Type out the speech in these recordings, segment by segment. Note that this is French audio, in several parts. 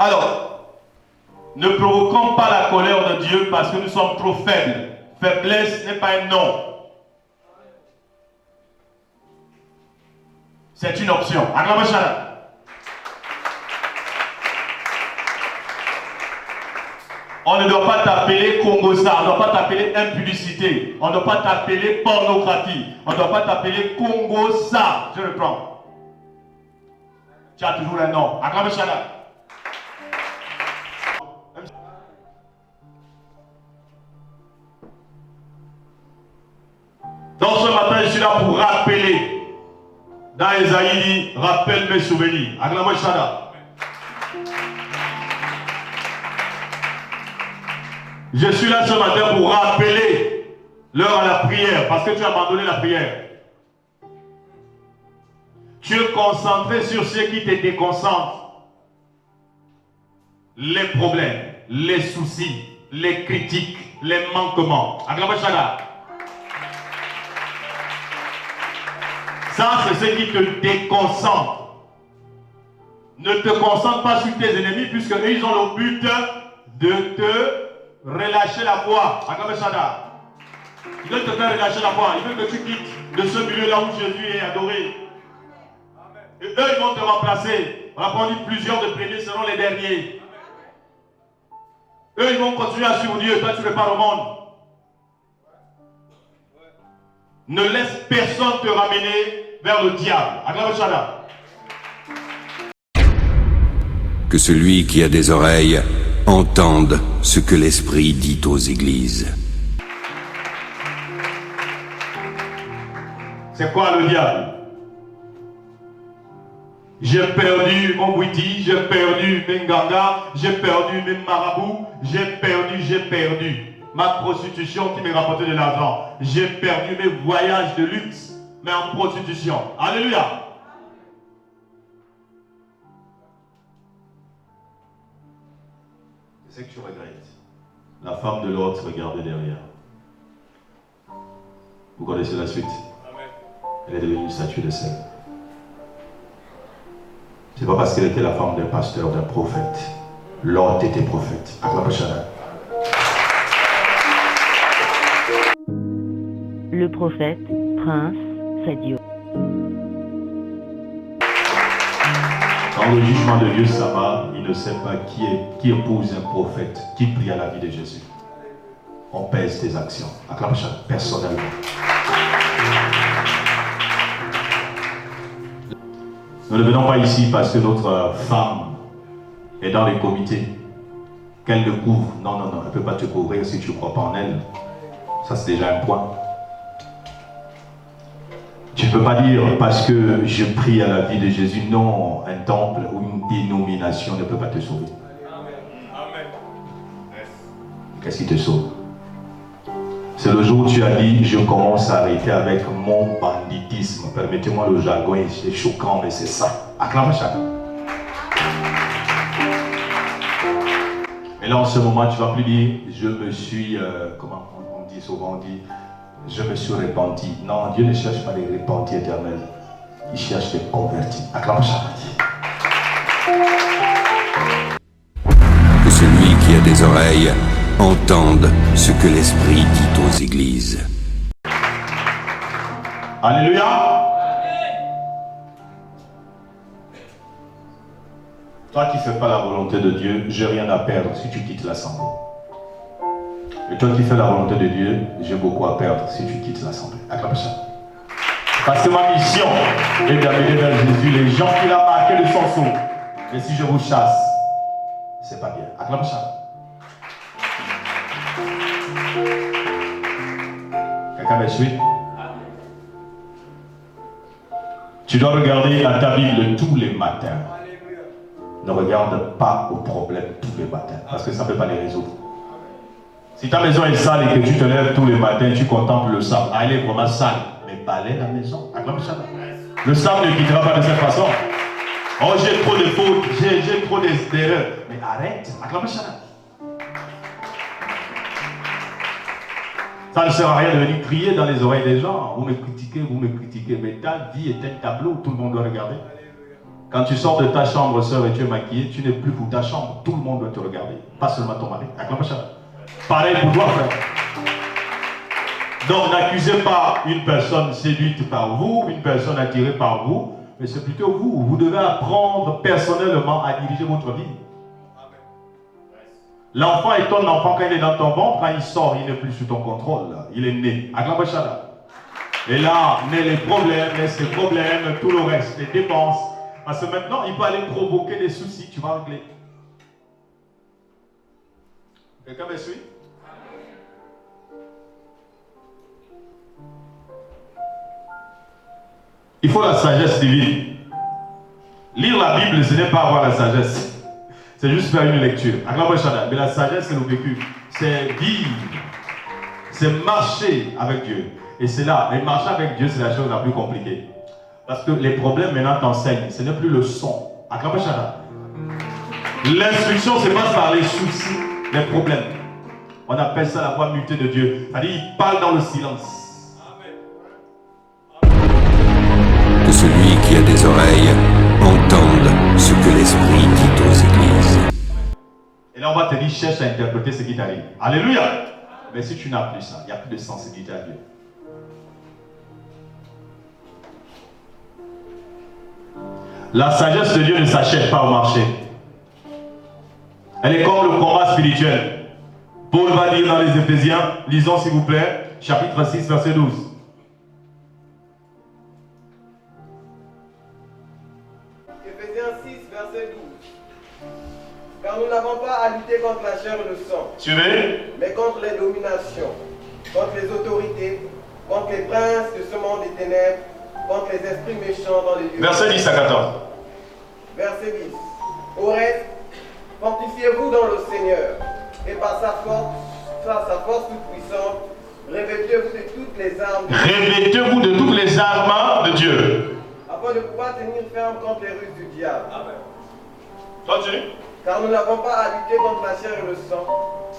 Alors, ne provoquons pas la colère de Dieu parce que nous sommes trop faibles. Faiblesse n'est pas un nom. C'est une option. Acclamez Shana. On ne doit pas t'appeler Congosa, on ne doit pas t'appeler impudicité, on ne doit pas t'appeler pornographie, on ne doit pas t'appeler Congosa. Je reprends. Tu as toujours un nom. Acclamez Shana. Donc ce matin, je suis là pour rappeler. Dans Esaïe dit, rappelle mes souvenirs. Acclamez Shana. Je suis là ce matin pour rappeler l'heure à la prière, parce que tu as abandonné la prière. Tu es concentré sur ce qui te déconcentre. Les problèmes, les soucis, les critiques, les manquements. Acclamez Shana. Ça, c'est ce qui te déconcentre. Ne te concentre pas sur tes ennemis, puisque eux, ils ont le but de te relâcher la foi. Acclamez Shana. Ils veulent te faire relâcher la foi. Ils veulent que tu quittes de ce milieu-là où Jésus est adoré. Et eux, ils vont te remplacer. On a dit plusieurs de premiers seront les derniers. Eux, ils vont continuer à suivre Dieu. Toi, tu repars au monde. Ne laisse personne te ramener vers le diable. Acclamez Shana. Que celui qui a des oreilles entende ce que l'Esprit dit aux églises. C'est quoi le diable? J'ai perdu mon Bouiti, j'ai perdu mes Nganga, j'ai perdu mes marabouts, j'ai perdu ma prostitution qui me rapportait de l'argent. J'ai perdu mes voyages de luxe, mais en prostitution. Alléluia. C'est ce que tu regrettes. La femme de l'autre regardait derrière. Vous connaissez la suite. Elle est devenue une statue de sel. C'est pas parce qu'elle était la femme d'un pasteur, d'un prophète. L'autre était prophète. Acclamez Shana. Le prophète, prince, Sadio. Dans le jugement de Dieu, ça va, il ne sait pas qui épouse un prophète, qui prie à la vie de Jésus. On pèse tes actions. Acclamez Shana, personnellement. Nous ne venons pas ici parce que notre femme est dans les comités. Qu'elle le couvre. Non, elle ne peut pas te couvrir si tu ne crois pas en elle. Ça, c'est déjà un point. Tu ne peux pas dire parce que je prie à la vie de Jésus. Non, un temple ou une dénomination ne peut pas te sauver. Amen. Qu'est-ce qui te sauve? C'est le jour où tu as dit, je commence à arrêter avec mon banditisme. Permettez-moi, le jargon est choquant, mais c'est ça. Acclame chacun. Et là, en ce moment, tu ne vas plus dire, je me suis, comment on dit souvent, on dit, je me suis repenti. Non, Dieu ne cherche pas les repentis éternels. Il cherche les convertis. Acclame chacun. Que celui qui a des oreilles entende ce que l'Esprit dit aux églises. Alléluia. Toi qui ne fais pas la volonté de Dieu, j'ai rien à perdre si tu quittes l'assemblée. Et toi qui fais la volonté de Dieu, j'ai beaucoup à perdre si tu quittes l'assemblée. Acclame ça. Parce que ma mission est d'amener vers Jésus les gens qu'il a marqués de son sceau. Et si je vous chasse, c'est pas bien. Acclame ça. Quelqu'un me suit? Tu dois regarder dans ta Bible tous les matins. Ne regarde pas aux problèmes tous les matins, parce que ça ne peut pas les résoudre. Si ta maison est sale et que tu te lèves tous les matins, tu contemples le sable. Ah, elle est vraiment sale. Mais balaie la maison. Acclame ça. Le sable ne quittera pas de cette façon. Oh, j'ai trop de fautes, j'ai trop d'erreurs. Mais arrête. Acclame ça. Ça ne sert à rien de venir crier dans les oreilles des gens. Vous me critiquez, mais ta vie est un tableau où tout le monde doit regarder. Quand tu sors de ta chambre, sœur, et tu es maquillée, tu n'es plus pour ta chambre. Tout le monde doit te regarder. Pas seulement ton mari. Pareil pour toi, frère. Donc, n'accusez pas une personne séduite par vous, une personne attirée par vous, mais c'est plutôt vous. Vous devez apprendre personnellement à diriger votre vie. L'enfant est ton enfant quand il est dans ton ventre, quand il sort, il n'est plus sous ton contrôle. Il est né. Et là, naissent les problèmes, naissent les problèmes, tout le reste, les dépenses. Parce que maintenant, il peut aller provoquer des soucis, tu vas régler. Quelqu'un me suit? Il faut la sagesse divine. Lire la Bible, ce n'est pas avoir la sagesse. C'est juste faire une lecture. Mais la sagesse, c'est le vécu. C'est vivre. C'est marcher avec Dieu. Et c'est là. Et marcher avec Dieu, c'est la chose la plus compliquée. Parce que les problèmes maintenant t'enseignent. Ce n'est plus le son. L'instruction se passe par les soucis, les problèmes. On appelle ça la voix mutée de Dieu. C'est-à-dire, il parle dans le silence. Que celui qui a des oreilles entende ce que l'Esprit dit aux églises. Et là, on va te dire, cherche à interpréter ce qui t'arrive. Alléluia. Mais si tu n'as plus ça, il n'y a plus de sensibilité à Dieu. La sagesse de Dieu ne s'achète pas au marché. Elle est comme le combat spirituel. Paul va dire dans les Éphésiens, lisons s'il vous plaît, chapitre 6, verset 12. Éphésiens 6, verset 12. Car nous n'avons pas à lutter contre la chair et le sang, Suivez. mais contre les dominations, contre les autorités, contre les princes de ce monde des ténèbres, contre les esprits méchants dans les lieux. Verset 10 à 14. Verset 10. Au reste, fortifiez-vous dans le Seigneur, et par sa force toute puissante, revêtez-vous de toutes les armes de Dieu. Revêtez-vous de toutes les armes de Dieu. Afin de pouvoir tenir ferme contre les ruses du diable. Amen. Continue. Car nous n'avons pas à lutter contre la chair et le sang,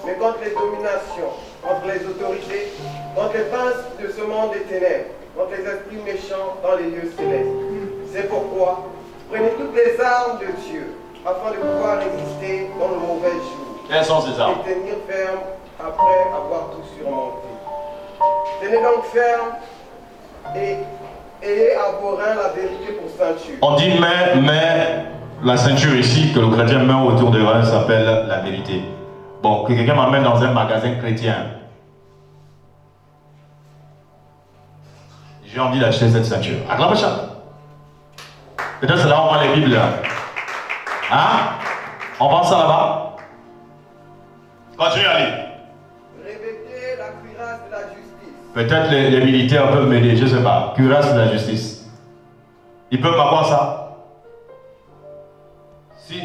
mais contre les dominations, contre les autorités, contre les princes de ce monde des ténèbres, contre les esprits méchants dans les lieux célestes. C'est pourquoi, prenez toutes les armes de Dieu, afin de pouvoir résister dans le mauvais jour. Quelles sont ces armes? Et tenir ferme après avoir tout surmonté. Tenez donc ferme et ayez à vos reins la vérité pour ceinture. On dit mais la ceinture ici que le chrétien met autour des reins s'appelle la vérité. Bon, que quelqu'un m'amène dans un magasin chrétien. J'ai envie d'acheter cette ceinture. Acclamez ça. Peut-être c'est là où on voit les Bibles. Hein? On vend ça là-bas? Continue à lire. Revêtez la cuirasse de la justice. Peut-être les militaires peuvent m'aider, je ne sais pas. Cuirasse de la justice. Ils peuvent m'avoir ça?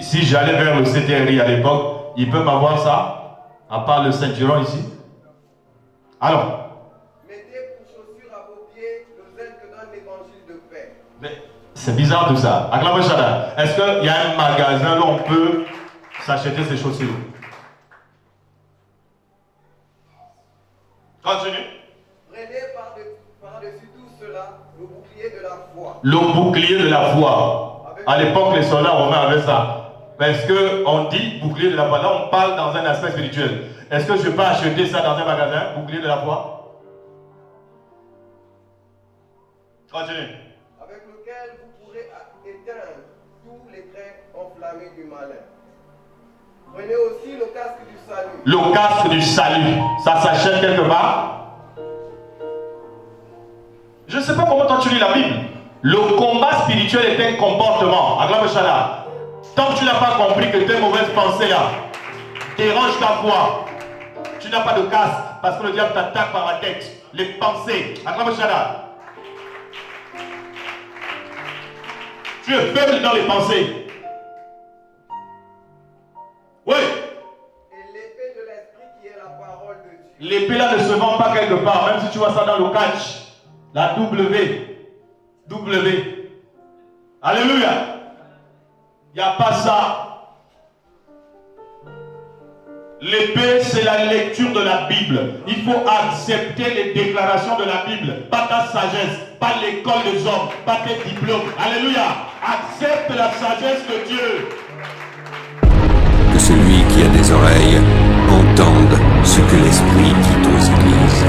Si j'allais vers le CTRI à l'époque, ils peuvent m'avoir ça? À part le ceinturon ici? Alors? Mettez pour chaussure à vos pieds le zèle que donne l'évangile de paix. Mais c'est bizarre tout ça. Acclamez Shada. Est-ce qu'il y a un magasin où on peut s'acheter ces chaussures? Continue. Prenez par-dessus tout cela le bouclier de la foi. Le bouclier de la foi. À l'époque, les soldats romains avaient ça. Parce qu'on dit bouclier de la foi. Là, on parle dans un aspect spirituel. Est-ce que je peux acheter ça dans un magasin, bouclier de la foi? Continue. Avec lequel vous pourrez éteindre tous les traits enflammés du malin. Prenez aussi le casque du salut. Le casque du salut, ça s'achète quelque part? Je ne sais pas comment toi tu lis la Bible. Le combat spirituel est un comportement. Acclame Shada. Tant que tu n'as pas compris que tes mauvaises pensées là dérangent ta foi, tu n'as pas de casque parce que le diable t'attaque par la tête. Les pensées. Acclame Shada. Tu es faible dans les pensées. Oui. Et l'épée de l'esprit qui est la parole de Dieu. L'épée là ne se vend pas quelque part, même si tu vois ça dans le catch. La W. Alléluia. Il n'y a pas ça. L'épée, c'est la lecture de la Bible. Il faut accepter les déclarations de la Bible. Pas ta sagesse, pas l'école des hommes, pas tes diplômes. Alléluia. Accepte la sagesse de Dieu. Que celui qui a des oreilles entende ce que l'Esprit dit aux églises.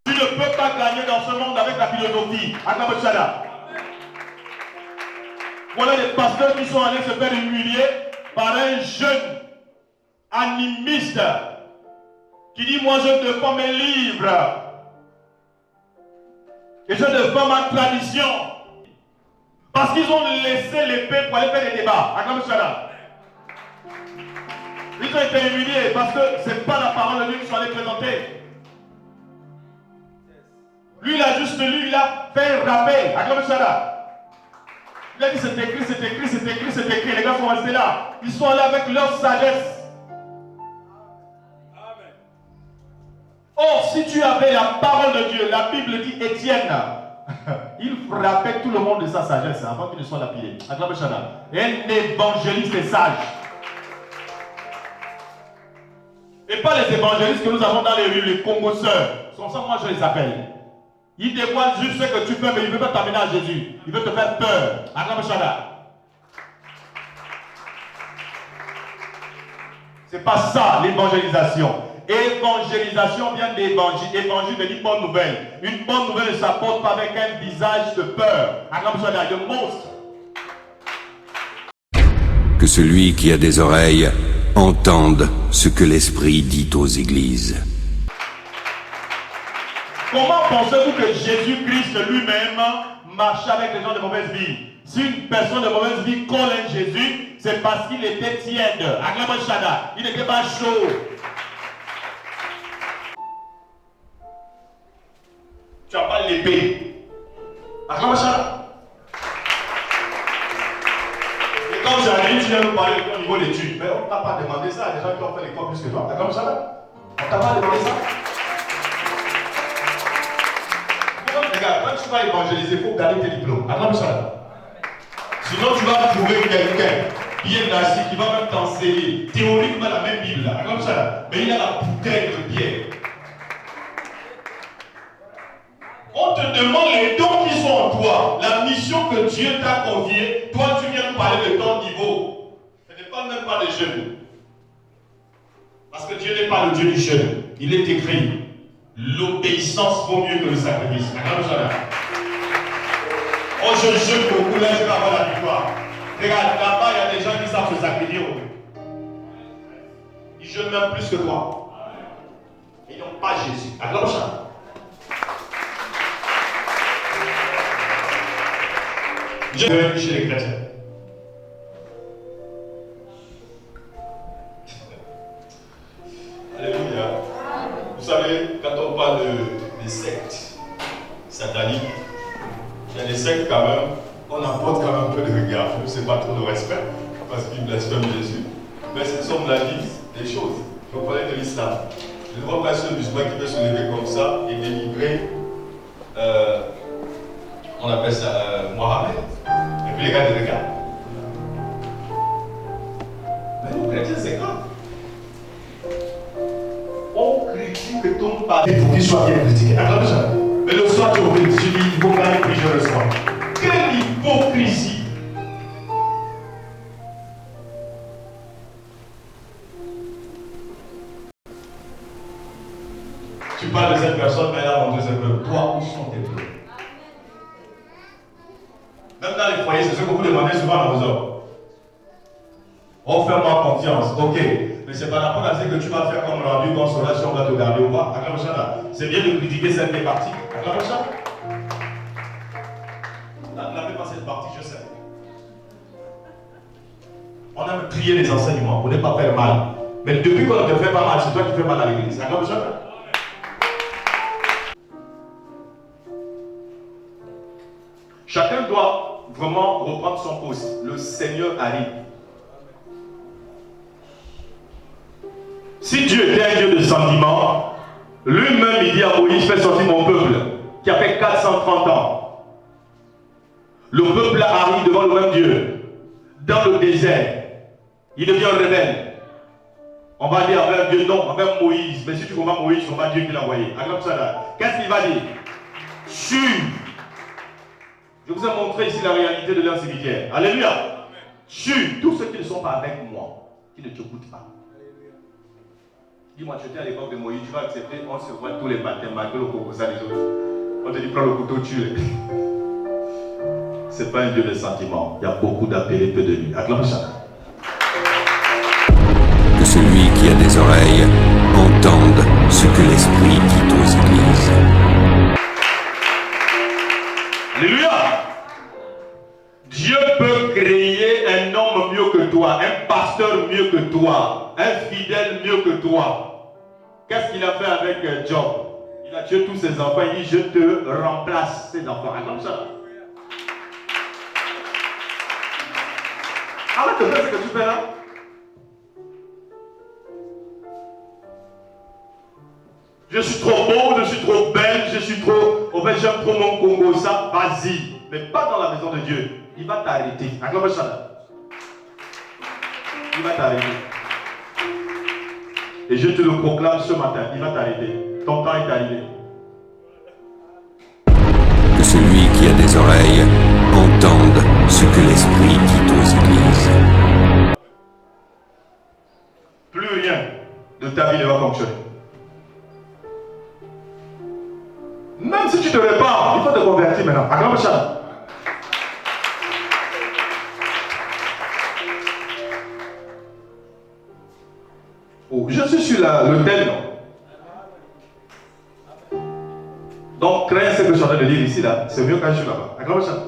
Tu ne peux pas gagner dans ce monde avec la philosophie. Acclame Shada. Voilà des pasteurs qui sont allés se faire humilier par un jeune animiste qui dit moi je défends mes livres et je défends ma tradition parce qu'ils ont laissé l'épée pour aller faire des débats. Acclame Shada. Ils ont été humiliés parce que c'est pas la parole de Dieu qui sont allés présenter. Lui il a juste lu, il a fait un rappel. Acclame Shada. Il a dit c'est écrit, c'est écrit, c'est écrit, c'est écrit. Les gars sont restés là. Ils sont allés avec leur sagesse. Or, si tu avais la parole de Dieu, la Bible dit Étienne, il frappait tout le monde de sa sagesse avant qu'il ne soit lapidé. Acclame Shana. Un évangéliste sage. Et pas les évangélistes que nous avons dans les rues, les Congoseurs. C'est comme ça que moi je les appelle. Ils dévoilent juste ce que tu fais, mais ils ne veulent pas t'amener à Jésus. Ils veulent te faire peur. Acclame Shana. C'est pas ça l'évangélisation. Évangélisation vient d'évangile. Évangile veut dire bonne nouvelle. Une bonne nouvelle ne s'apporte pas avec un visage de peur. Acclame Shana, de monstre. Que celui qui a des oreilles entende ce que l'Esprit dit aux églises. Comment pensez-vous que Jésus-Christ lui-même marchait avec les gens de mauvaise vie? Si une personne de mauvaise vie colle un Jésus, c'est parce qu'il était tiède. Acclame Shana, il n'était pas chaud. Tu n'as pas l'épée. Acclame Shana. Et quand j'arrive, tu viens nous parler de ton niveau d'études. Mais on ne t'a pas demandé ça à des gens qui ont fait l'école plus que toi. Acclame Shana. On ne t'a pas demandé ça. Regarde, quand tu vas évangéliser, il faut garder tes diplômes. Acclame Shana. Sinon, tu vas trouver quelqu'un bien assis qui va même t'enseigner théoriquement la même Bible. Acclame Shana. Mais il a la bouteille de pierre. On te demande les dons qui sont en toi, la mission que Dieu t'a confiée. Toi, tu viens nous parler de ton niveau. Ce n'est pas même pas des jeunes. Parce que Dieu n'est pas le Dieu du jeune. Il est écrit, l'obéissance vaut mieux que le sacrifice. Oh, je jeûne beaucoup, là, je vais avoir la victoire. Regarde, là-bas, il y a des gens qui savent se sacrifier. Ils jeûnent même plus que toi. Ils n'ont pas Jésus. Acclame ça. Je vais chez les chrétiens. Alléluia. Vous savez, quand on parle des sectes sataniques, il y a des sectes quand même, on apporte quand même un peu de regard. Ce n'est pas trop de respect, parce qu'ils blasphèment Jésus. Mais ce sont la vie des choses. Il faut parler de l'islam. Je ne vois pas ce musulman qui peut se lever comme ça et délivrer, on appelle ça Mohamed. Et puis les gars de regard. Mais nous chrétiens, c'est grave. On critique ton père pour qu'il soit bien critiqué. Mais le soir, tu ouvres, tu dis, il faut gagner plusieurs le soir. Quelle hypocrisie! Tu parles de cette personne, mais elle a montré ses preuves. Toi, où sont tes preuves? Même dans les foyers, c'est ce que vous demandez souvent à vos hommes. Oh, fais-moi confiance, ok. Mais c'est par rapport à ce que tu vas faire comme rendu qu'on saura si on va te garder ou pas. C'est bien de critiquer celle qui est partie. N'appelez pas cette partie, je sais. On aime crier les enseignements pour ne pas faire mal. Mais depuis qu'on ne te fait pas mal, c'est toi qui fais mal à l'église. Chacun doit vraiment reprendre son poste. Le Seigneur arrive. Si Dieu était un Dieu de sentiments, lui-même il dit à Moïse, fais sortir mon peuple qui a fait 430 ans. Le peuple arrive devant le même Dieu, dans le désert. Il devient rebelle. On va dire avec Dieu, non, avec Moïse. Mais si tu combats Moïse, tu combats Dieu qui l'a envoyé. Acclame ça là. Qu'est-ce qu'il va dire? Je vous ai montré ici la réalité de leur cimetière. Alléluia. Tue tous ceux qui ne sont pas avec moi, qui ne t'écoutent pas. Dis-moi, tu étais à l'époque de Moïse, tu vas accepter, on se voit tous les baptêmes, malgré le cocosa des autres. On te dit, prends le couteau, tue-les. Ce n'est pas un Dieu de sentiments. Il y a beaucoup d'appelés, peu de lui. Acclame ça. Que celui qui a des oreilles entende ce que l'Esprit dit aux églises. Alléluia. Dieu peut créer un homme mieux que toi, un pasteur mieux que toi, un fidèle mieux que toi. Qu'est-ce qu'il a fait avec Job? Il a tué tous ses enfants. Il dit, je te remplace ses enfants. Comme ça. Arrête de faire ce que tu fais là. Je suis trop beau, je suis trop belle, je suis trop... En fait, j'aime trop mon Congo, ça, vas-y. Mais pas dans la maison de Dieu. Il va t'arrêter. Acclame ça là. Il va t'arrêter. Et je te le proclame ce matin. Il va t'arrêter. Ton temps est arrivé. Que celui qui a des oreilles entende ce que l'Esprit dit aux églises. Plus rien de ta vie ne va fonctionner. Même si tu te répares, il faut te convertir maintenant. Acclame ça. Oh, je suis sur l'autel. Donc, crains ce que je suis en train de dire ici, là. C'est mieux quand je suis là-bas. Acclame ça.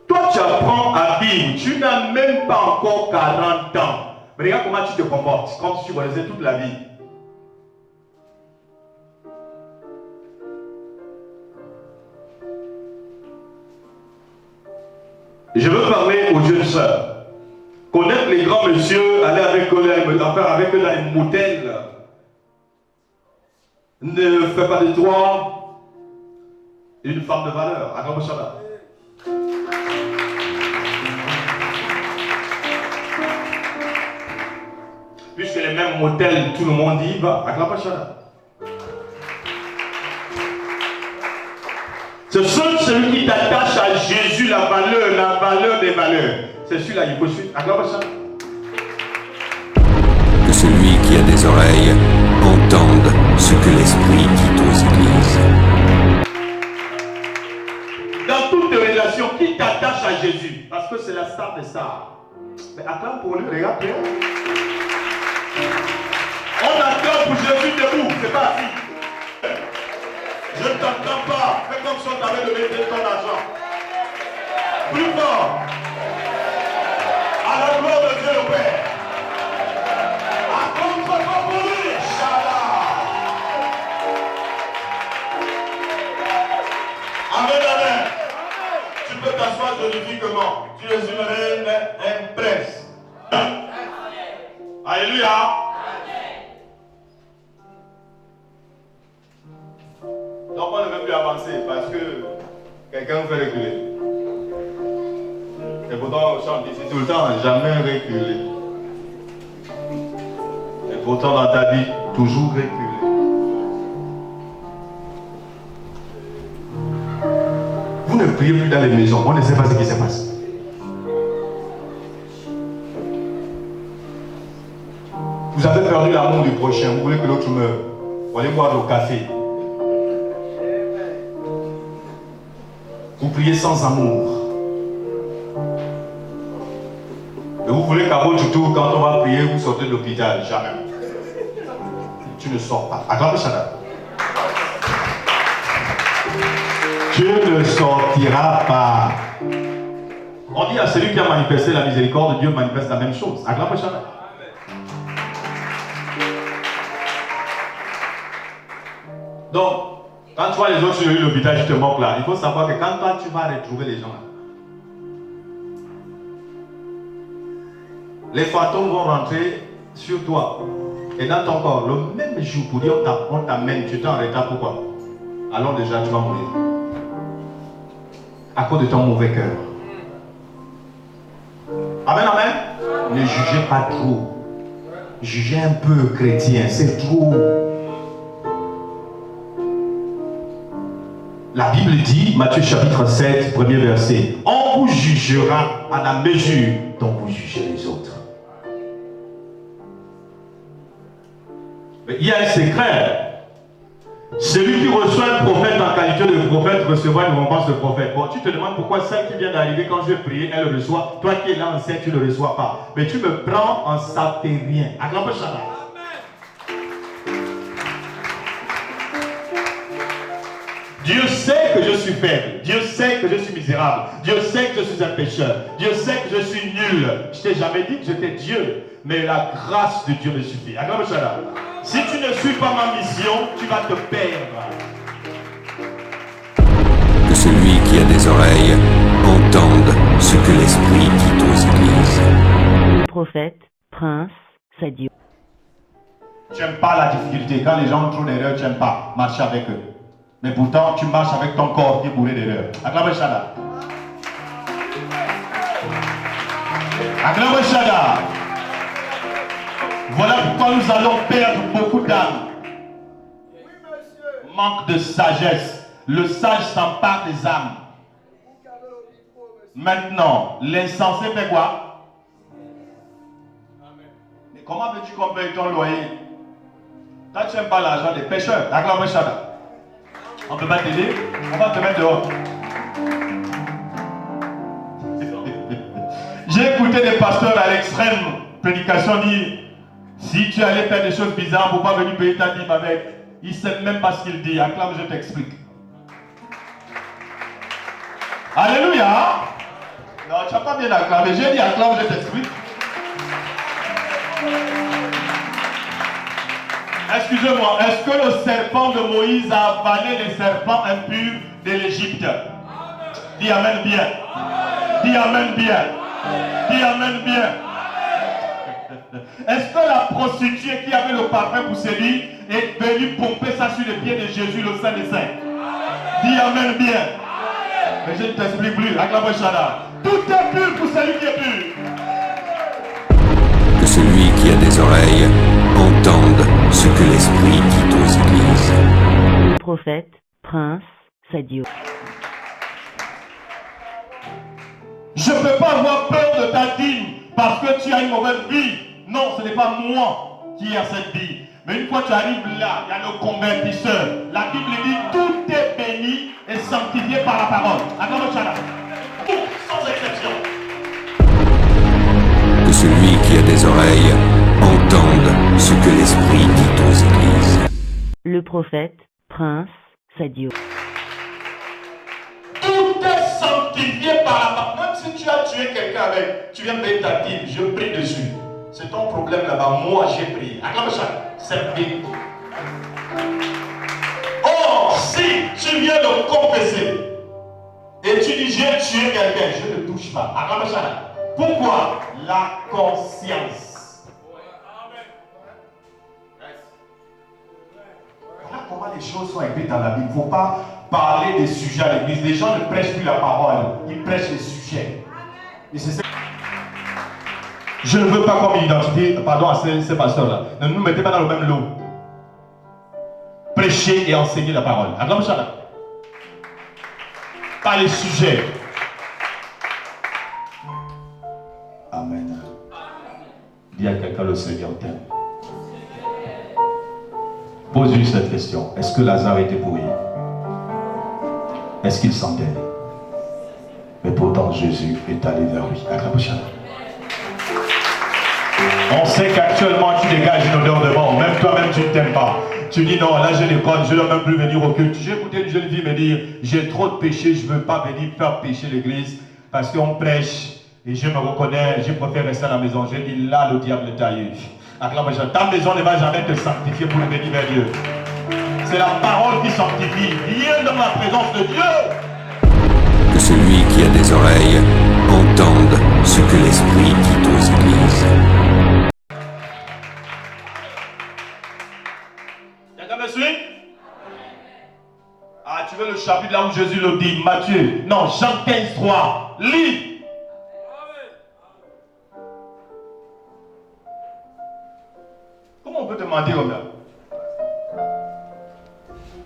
Toi, tu apprends à vivre. Tu n'as même pas encore 40 ans. Mais regarde comment tu te comportes, comme si tu connaissais toute la vie. Je veux parler aux jeunes sœurs. Connaître les grands messieurs, aller avec eux, faire avec eux dans les motels. Ne fais pas de toi une femme de valeur. Acclame ça là. Puisque les mêmes motels, tout le monde y va. Acclame ça là. C'est celui qui t'attache à Jésus, la valeur des valeurs. C'est celui-là, il faut suivre. Acclame ça. Que celui qui a des oreilles entende ce que l'Esprit dit aux églises. Dans toutes tes relations, qui t'attache à Jésus? Parce que c'est la star des stars. Mais acclame pour lui, regarde bien. On attend pour Jésus debout, c'est pas assis. Je ne t'entends pas. Fais comme si on t'avait donné ton argent. Plus fort. À la gloire de Dieu le Père. À contre pour lui. Inch'Allah. Amen, amen. Tu peux t'asseoir glorifiquement. Tu es une reine, un prince. Alléluia. Donc on ne veut plus avancer parce que quelqu'un fait reculer. Et pourtant on chante ici tout le temps, jamais reculer. Et pourtant dans ta vie, toujours reculer. Vous ne priez plus dans les maisons, on ne sait pas ce qui se passe. Vous avez perdu l'amour du prochain, vous voulez que l'autre meure. Vous allez boire le café. Vous priez sans amour. Et vous voulez qu'à votre tour, quand on va prier, vous sortez de l'hôpital. Jamais. Tu ne sors pas. Acclame ça. Tu ne sortiras pas. On dit à celui qui a manifesté la miséricorde, Dieu manifeste la même chose. Acclame ça. Donc, quand tu vois les autres sur l'hôpital, je te moque là. Il faut savoir que quand toi tu vas retrouver les gens là, les fantômes vont rentrer sur toi et dans ton corps le même jour pour dire on t'amène, tu t'es en retard, pourquoi? Alors déjà tu vas mourir à cause de ton mauvais cœur. Amen, amen. Ne jugez pas trop. Jugez un peu chrétien, c'est trop. La Bible dit, Matthieu chapitre 7, premier verset, on vous jugera à la mesure dont vous jugez les autres. Mais il y a un secret. Celui qui reçoit un prophète en qualité de prophète recevra une récompense de prophète. Bon, tu te demandes pourquoi celle qui vient d'arriver, quand je vais prier, elle le reçoit. Toi qui es là en scène, tu ne le reçois pas. Mais tu me prends en sapérien. Acclame Shabbat. Dieu sait que je suis faible. Dieu sait que je suis misérable. Dieu sait que je suis un pécheur. Dieu sait que je suis nul. Je t'ai jamais dit que j'étais Dieu. Mais la grâce de Dieu me suffit. Acclame Shabbat. Si tu ne suis pas ma mission, tu vas te perdre. Que celui qui a des oreilles entende ce que l'Esprit dit aux églises. Le prophète, Prince, Sadio. Tu n'aimes pas la difficulté. Quand les gens trouvent l'erreur, tu n'aimes pas marcher avec eux. Mais pourtant, tu marches avec ton corps qui est bourré d'erreurs. Acclame Shada. Acclame Shada. Voilà pourquoi nous allons perdre beaucoup d'âmes. Manque de sagesse. Le sage s'empare des âmes. Maintenant, l'insensé fait quoi? Mais comment veux-tu qu'on paye ton loyer? Toi, tu n'aimes pas l'argent des pêcheurs. Acclame Shada. On ne peut pas t'aider, on va te mettre dehors. J'ai écouté des pasteurs à l'extrême prédication dire, si tu allais faire des choses bizarres, il ne faut pas venir payer ta dîme avec. Il ne sait même pas ce qu'il dit. Acclame, je t'explique. Alléluia. Non, tu n'as pas bien acclamé. J'ai dit acclame, je t'explique. Excusez-moi, est-ce que le serpent de Moïse a avalé les serpents impurs de l'Égypte? Dis amen bien. Dis amen bien. Dis amen bien. Est-ce que la prostituée qui avait le parfum pour séduire est venue pomper ça sur les pieds de Jésus, le Saint des Saints? Dis amen bien. Mais je ne t'explique plus. Acclame Shada. Tout est pur pour celui qui est pur. Que celui qui a des oreilles entende ce que l'Esprit dit aux églises. Le prophète, Prince, Sadio. Je ne peux pas avoir peur de ta dîme parce que tu as une mauvaise vie. Non, ce n'est pas moi qui ai cette vie. Mais une fois que tu arrives là, il y a le convertisseur. La Bible dit tout est béni et sanctifié par la parole. Acclame Shada. Tout, sans exception. Que celui qui a des oreilles entende ce que l'Esprit dit aux églises. Le prophète, Prince, Sadio. Tout est sanctifié par la parole. Même si tu as tué quelqu'un avec, tu viens payer ta dîme, je prie dessus. C'est ton problème là-bas. Moi, j'ai prié. Acclame ça. C'est bien. Or, si tu viens le confesser et tu dis j'ai tué quelqu'un, je ne touche pas. Acclame ça. Pourquoi? La conscience. Voilà comment les choses sont écrites dans la Bible. Il ne faut pas parler des sujets à l'église. Les gens ne prêchent plus la parole, ils prêchent les sujets. Et c'est ça. Je ne veux pas comme identité, pardon à ces pasteurs-là. Ne nous mettez pas dans le même lot. Prêcher et enseigner la parole. Acclame ça. Pas les sujets. Amen. Dis à quelqu'un, le Seigneur t'aime. Pose-lui cette question. Est-ce que Lazare était pourri? Est-ce qu'il sentait? Mais pourtant Jésus est allé vers lui. Acclame ça. On sait qu'actuellement tu dégages une odeur de mort. Même toi-même tu ne t'aimes pas. Tu dis non, là je déconne, je ne dois même plus venir au culte. J'ai écouté une jeune fille me dire, j'ai trop de péché, je ne veux pas venir faire pécher l'église parce qu'on prêche et je me reconnais, je préfère rester à la maison. J'ai dit là le diable t'a eu. Ta maison ne va jamais te sanctifier pour venir vers Dieu. C'est la parole qui sanctifie. Viens dans la présence de Dieu. Que celui qui a des oreilles entende ce que l'Esprit dit aux églises. Quelqu'un me suit? Ah, tu veux le chapitre là où Jésus le dit, Matthieu. Non, Jean 15, 3. Lis. mentir comme ça.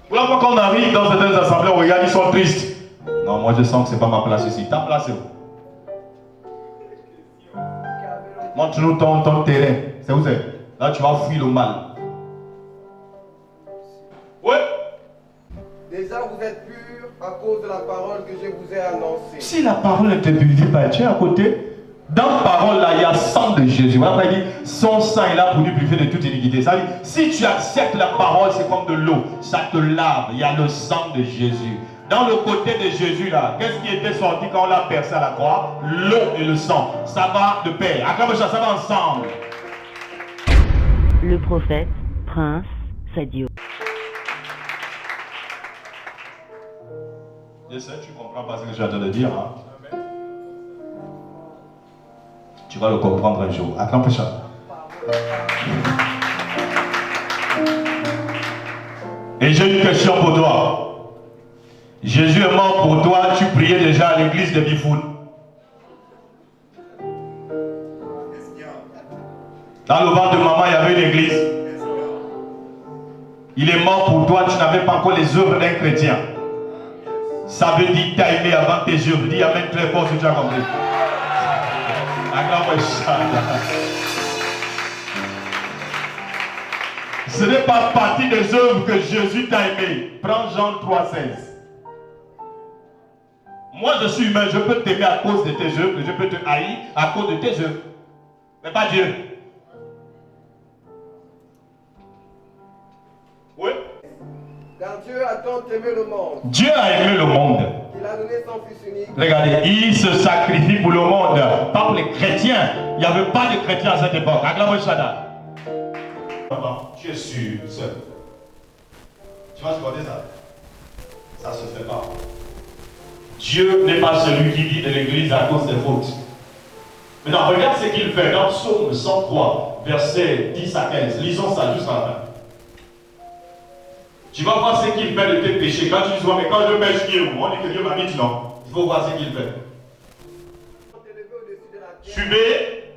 Voilà pourquoi quand on arrive dans certaines assemblées, on regarde, ils sont tristes. Non, moi je sens que ce n'est pas ma place ici. Ta place est où? Montre-nous ton terrain. C'est où c'est? Là, tu vas fuir le mal. Ouais. Déjà, vous êtes purs à cause de la parole que je vous ai annoncée. Si la parole ne te purifie pas, tu es à côté. Dans la parole, là, il y a sang de Jésus. Voilà pourquoi il dit, son sang est là pour nous purifier de toute iniquité. Ça veut dire, si tu acceptes la parole, c'est comme de l'eau. Ça te lave. Il y a le sang de Jésus. Dans le côté de Jésus, là, qu'est-ce qui était sorti quand on l'a percé à la croix? L'eau et le sang. Ça va de pair. Acclame ça, ça va ensemble. Le prophète, Prince Sadio. Je sais, tu comprends pas ce que je suis en train de dire. Hein? Tu vas le comprendre un jour. Acclame ça. Et j'ai une question pour toi. Jésus est mort pour toi, tu priais déjà à l'église de Bifoun. Dans le ventre de maman, il y avait une église. Il est mort pour toi, tu n'avais pas encore les œuvres d'un chrétien. Ça veut dire que tu as aimé avant tes œuvres. Dis amen très fort si tu as compris. Ce n'est pas partie des œuvres que Jésus t'a aimé. Prends Jean 3,16. Moi je suis humain, je peux t'aimer à cause de tes œuvres, je peux te haïr à cause de tes œuvres. Mais pas Dieu. Oui. Car Dieu a tant aimé le monde. Dieu a aimé le monde. Il a donné son Fils unique. Regardez, il se sacrifie pour le monde, pas pour les chrétiens. Il n'y avait pas de chrétiens à cette époque. Acclame Shaddai. Tu es sûr, seul. Tu vas supporter ça? Ça ne se fait pas. Dieu n'est pas celui qui dit de l'église à cause des fautes. Maintenant, regarde ce qu'il fait dans Psaume 103, versets 10 à 15. Lisons ça juste à la fin. Tu vas voir ce qu'il fait de tes péchés. Quand tu dis, mais quand je pêche, Dieu, on dit que Dieu m'habite, non. Il faut voir ce qu'il fait. Suivez.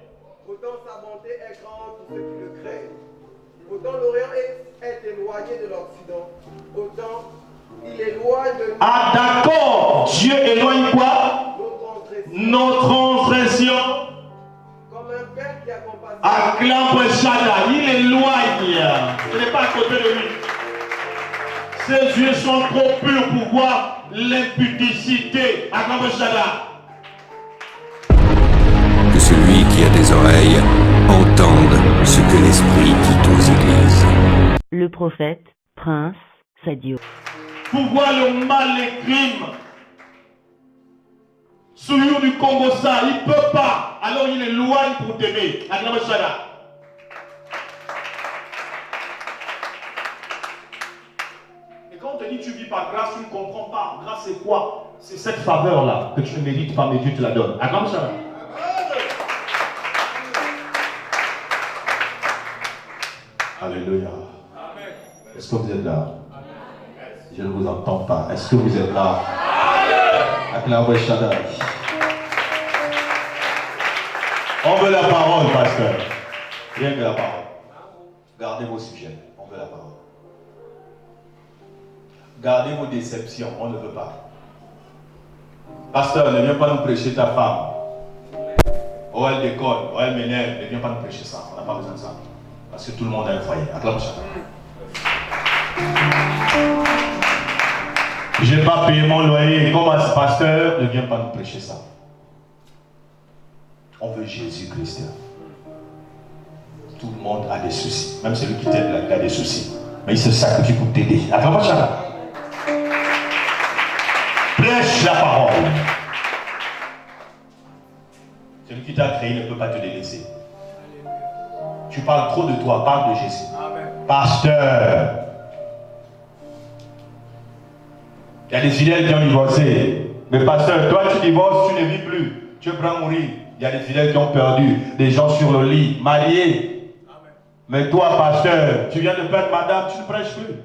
Autant sa bonté est grande pour ceux qui le craignent. Autant l'Orient est éloigné de l'Occident. Autant il éloigne de nous. Ah d'accord, Dieu éloigne quoi? Nos transgressions. Comme un père qui a compassion. Acclame Shaddai, il éloigne. Ce n'est pas à côté de lui. Ses yeux sont trop purs pour voir l'impudicité. Acclame Shaddai. Que celui qui a des oreilles entende ce que l'Esprit dit aux églises. Le prophète, Prince Sadio. Pour voir le mal, les crimes. Souillure du Congo, ça, il ne peut pas. Alors il éloigne pour t'aimer. Acclame Shaddai. Et quand on te dit tu vis par grâce, tu ne comprends pas. Grâce c'est quoi? C'est cette faveur-là que tu ne mérites pas, mais Dieu te la donne. Acclame Shaddai. Alléluia. Est-ce que vous êtes là? Je ne vous entends pas. Est-ce que vous êtes là? Acclamez Shaddai. On veut la parole, pasteur. Rien que la parole. Gardez vos sujets. On veut la parole. Gardez vos déceptions. On ne veut pas. Pasteur, ne viens pas nous prêcher ta femme. Oh, elle déconne. Oh, elle m'énerve. Ne viens pas nous prêcher ça. On n'a pas besoin de ça. Parce que tout le monde a un foyer. Acclame Shaddai. Je n'ai pas payé mon loyer. Comme pasteur, ne viens pas nous prêcher ça. On veut Jésus-Christ. Tout le monde a des soucis. Même celui qui t'aide là, il a des soucis. Mais il se sacrifie pour t'aider. Acclame Shaddai. Prêche la parole. Celui qui t'a créé ne peut pas te délaisser. Tu parles trop de toi, parle de Jésus. Amen. Pasteur. Il y a des fidèles qui ont divorcé. Mais pasteur, toi tu divorces, tu ne vis plus. Tu es prêt à mourir. Il y a des fidèles qui ont perdu. Des gens sur le lit, mariés. Amen. Mais toi, pasteur, tu viens de perdre madame, tu ne prêches plus.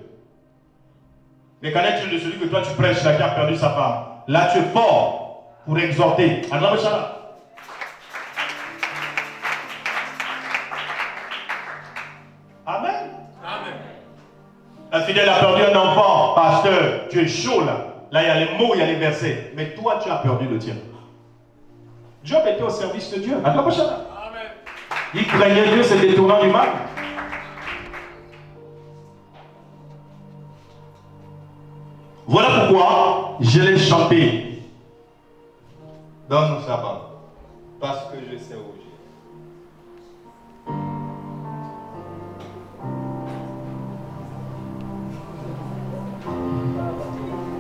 Mais qu'en est-il de celui que toi tu prêches là qui a perdu sa femme? Là tu es fort pour exhorter. Acclame Shaddai. Amen. L'infidèle a perdu un enfant. Pasteur, tu es chaud là. Là, il y a les mots, il y a les versets. Mais toi, tu as perdu le tien. Job était au service de Dieu. Amen. Il craignait Dieu, se détournant du mal. Voilà pourquoi je l'ai chanté. Donne-nous sabbat, parce que je sais où j'ai.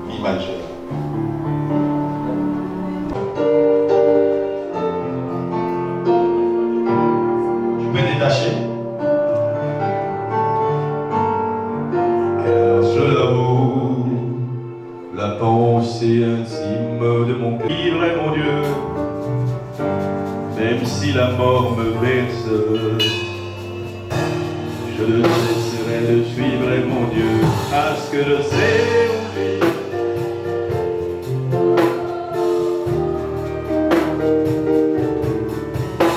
Mi majeur. Tu peux détacher. Car je l'avoue, la pensée intime de mon cœur. Vivre est mon Dieu. Même si la mort me berce, je ne cesserai de suivre mon Dieu, parce que je sais où vivre.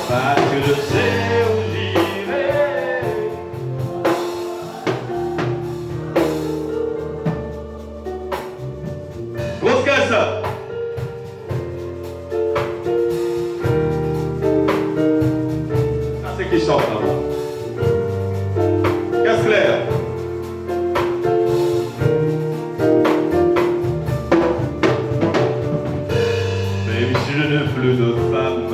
Parce que je sais où j'irai. Grosse caisse. Ça c'est qui chante là-bas. Casse claire. Même si je n'ai plus de femme,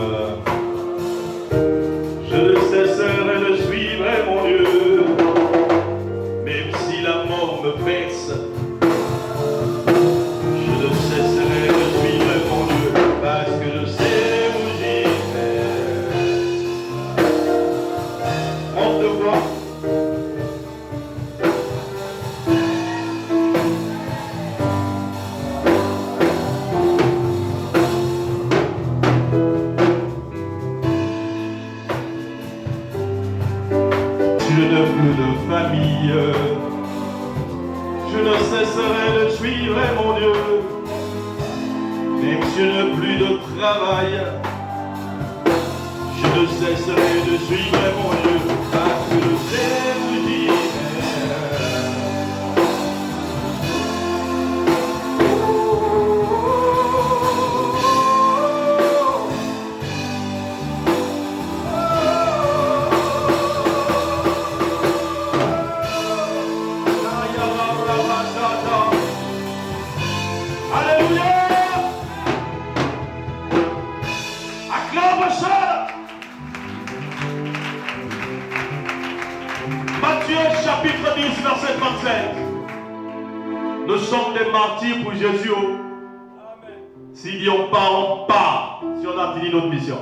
je ne cesserai de suivre mon Dieu. Même si la mort me perce, je ne cesserai de suivre mon Dieu, parce que je sais où j'irai. On te voit. Je n'ai plus de famille, je ne cesserai de suivre mon Dieu. Même si je n'ai plus de travail, je ne cesserai de suivre mon Dieu, parce que je sais où j'irai. Alléluia. Acclame ça. Matthieu chapitre 10 verset 37. Nous sommes des martyrs pour Jésus. Si on part, si on a fini notre mission.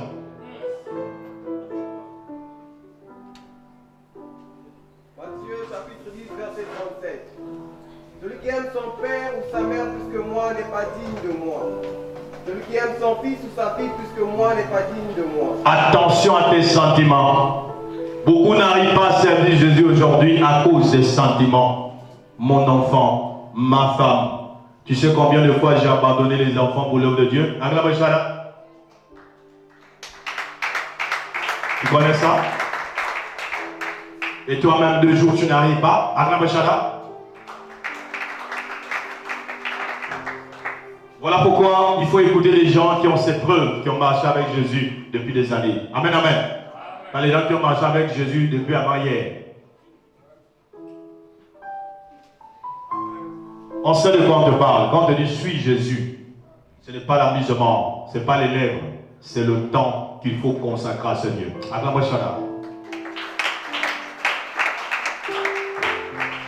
Matthieu chapitre 10 verset 37. Celui qui aime son père ou sa mère plus que moi n'est pas digne de moi. Celui qui aime son fils ou sa fille plus que moi n'est pas digne de moi. Attention à tes sentiments. Beaucoup n'arrivent pas à servir Jésus aujourd'hui à cause des sentiments. Mon enfant, ma femme. Tu sais combien de fois j'ai abandonné les enfants pour l'œuvre de Dieu? Tu connais ça? Et toi-même 2 jours tu n'arrives pas? Voilà pourquoi il faut écouter les gens qui ont cette preuve, qui ont marché avec Jésus depuis des années. Amen, amen. Quand les gens qui ont marché avec Jésus depuis avant-hier. On sait de quoi on te parle. Quand on te dit suis Jésus, ce n'est pas l'amusement, ce n'est pas les lèvres, c'est le temps qu'il faut consacrer à ce Dieu. Acclamez Shana.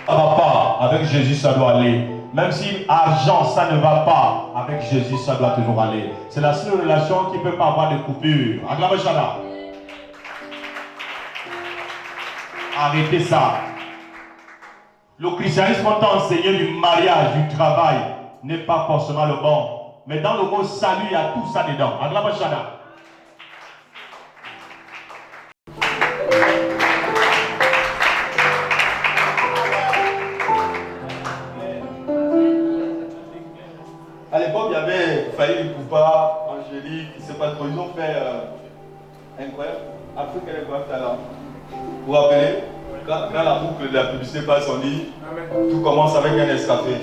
Ça ne va pas, avec Jésus ça doit aller. Même si argent ça ne va pas, avec Jésus ça doit toujours aller. C'est la seule relation qui ne peut pas avoir de coupure. Acclamez Shana. Arrêtez ça. Le christianisme t'a enseigné du mariage, du travail, n'est pas forcément le bon. Mais dans le mot salut, il y a tout ça dedans. Acclamez Shana. À l'époque, il y avait Faïli Poupa, Angélique, je ne sais pas trop, ils ont fait incroyable. Afrique et les talents. Vous vous rappelez? quand la boucle de la publicité passe, on dit tout commence avec un escafé.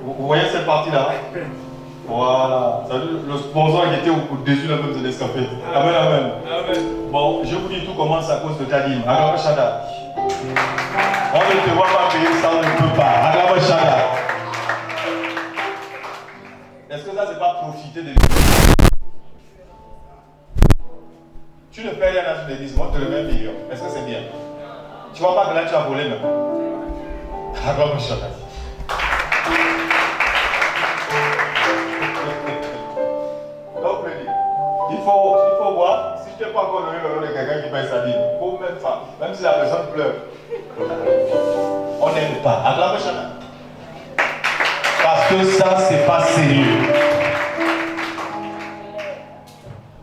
Vous voyez cette partie-là? Voilà. Ça veut dire le sponsor qui était au-dessus de même de l'escafé. Amen, amen. Bon, je vous dis, tout commence à cause de ta dîme. Agaba Shada. On ne te voit pas payer ça, on ne peut pas. Agaba Shada. Est-ce que ça, c'est pas profiter de l'église? Tu ne payes rien dans une église, moi, tu te le mets million. Est-ce que c'est bien? Tu vois pas que là, tu as volé même. Agaba Shada. Donc, il faut voir, si je t'ai pas encore donné le nom de quelqu'un qui paye sa dîme, il faut même pas, même si la personne pleure. On n'aime pas. Acclame chacun. Parce que ça, c'est pas sérieux.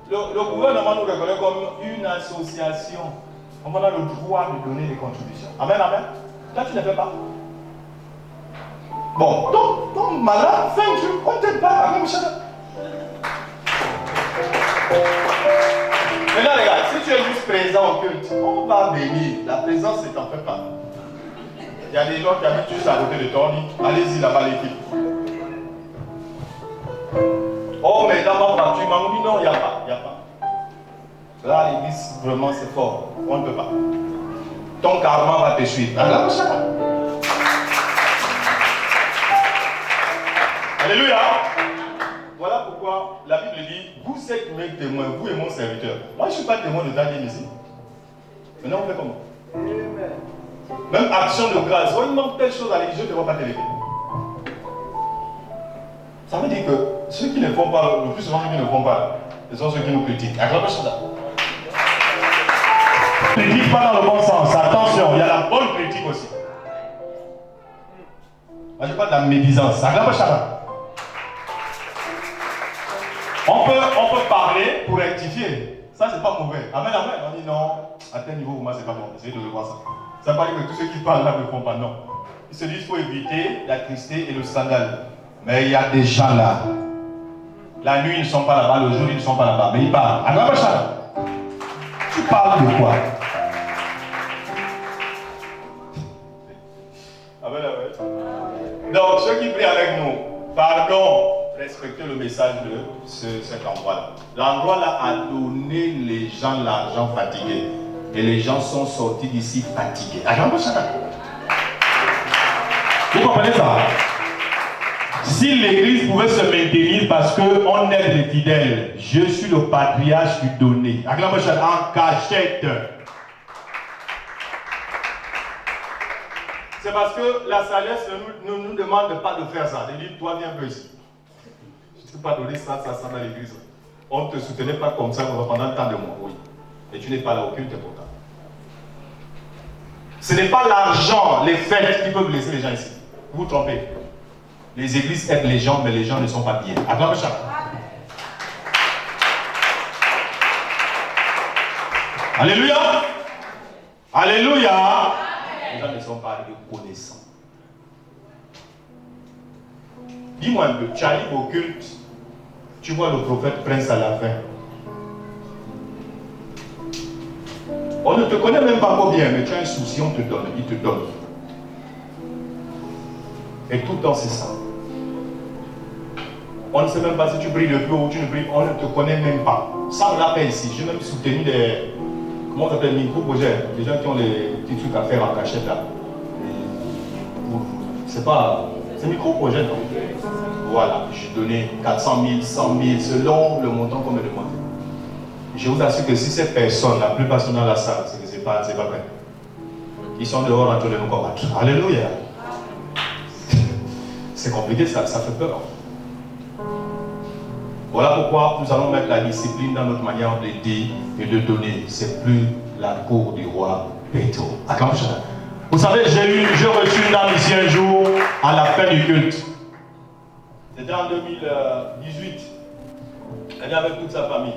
Le gouvernement nous reconnaît comme une association. On a le droit de donner des contributions. Amen, amen. Là, tu ne fais pas. Bon, donc malade, fais un truc, on ne t'aime pas. Acclame chacun. Maintenant, regarde, si tu es juste présent au culte, on va bénir. La présence, c'est t'en fait pas. Il y a des gens qui habitent juste à côté de toi, on dit, allez-y là-bas l'équipe. Oh, mais là-bas, tu m'as dit non, il n'y a pas. Là, l'église, vraiment, c'est fort. On ne peut pas. Ton karma va te suivre. Alléluia. Voilà pourquoi la Bible dit, vous êtes mes témoins, vous et mon serviteur. Moi, je ne suis pas témoin de ta dîme ici. Maintenant, on fait comment? Même action de grâce. Quand il manque telle chose à l'église, je ne te vois pas t'élever. Ça veut dire que ceux qui ne font pas, le plus souvent ceux qui ne font pas, ce sont ceux qui nous critiquent. Acclamez ça. Critique pas dans le bon sens. Attention, il y a la bonne critique aussi. Moi, je parle de la médisance. Acclamez ça. On peut parler pour rectifier. Ça, c'est pas mauvais. Amen, amen. On dit non, à tel niveau, moi, c'est pas bon. Essayez de le voir ça. Ça ne veut pas dire que tous ceux qui parlent là ne font pas. Non. Ils se disent qu'il faut éviter la tristesse et le scandale. Mais il y a des gens là. La nuit, ils ne sont pas là-bas. Le jour, ils ne sont pas là-bas. Mais ils parlent. Amen, ça. Tu parles de quoi? Amen, amen. Donc, ceux qui prient avec nous, pardon. Respectez le message de cet endroit-là. L'endroit-là a donné les gens l'argent fatigué. Et les gens sont sortis d'ici fatigués. Vous comprenez ça? Si l'église pouvait se maintenir parce qu'on aide les fidèles, je suis le patriarche du donné. En cachette. C'est parce que la sagesse ne nous demande pas de faire ça. Elle dit, toi viens un peu ici. Tu ne peux pas donner ça dans l'église. On ne te soutenait pas comme ça pendant tant de mois, oui. Et tu n'es pas là au culte pourtant. Ce n'est pas l'argent, les fêtes qui peuvent blesser les gens ici. Vous vous trompez. Les églises aident les gens, mais les gens ne sont pas bien. Acclamez chacun. Alléluia. Alléluia. Les gens ne sont pas reconnaissants. Dis-moi un peu, tu arrives au culte, tu vois le prophète Prince à la fin. On ne te connaît même pas bien, mais tu as un souci, on te donne, il te donne. Et tout le temps, c'est ça. On ne sait même pas si tu brilles le plus haut ou tu ne brilles, on ne te connaît même pas. Ça, on l'a fait ici. J'ai même soutenu des, comment on s'appelle, micro-projets. Les gens qui ont des petits trucs à faire en cachette là. C'est pas, c'est micro-projet, non? Voilà, j'ai donné 400 000, 100 000, selon le montant qu'on me demande. Je vous assure que si ces personnes, la plupart sont dans la salle, c'est que c'est pas vrai. Ils sont dehors en train de nous combattre. Alléluia. C'est compliqué, ça fait peur. Voilà pourquoi nous allons mettre la discipline dans notre manière d'aider et de donner. C'est plus la cour du roi Pétro. Vous savez, j'ai reçu une dame ici un jour à la fin du culte. C'était en 2018. Elle est avec toute sa famille.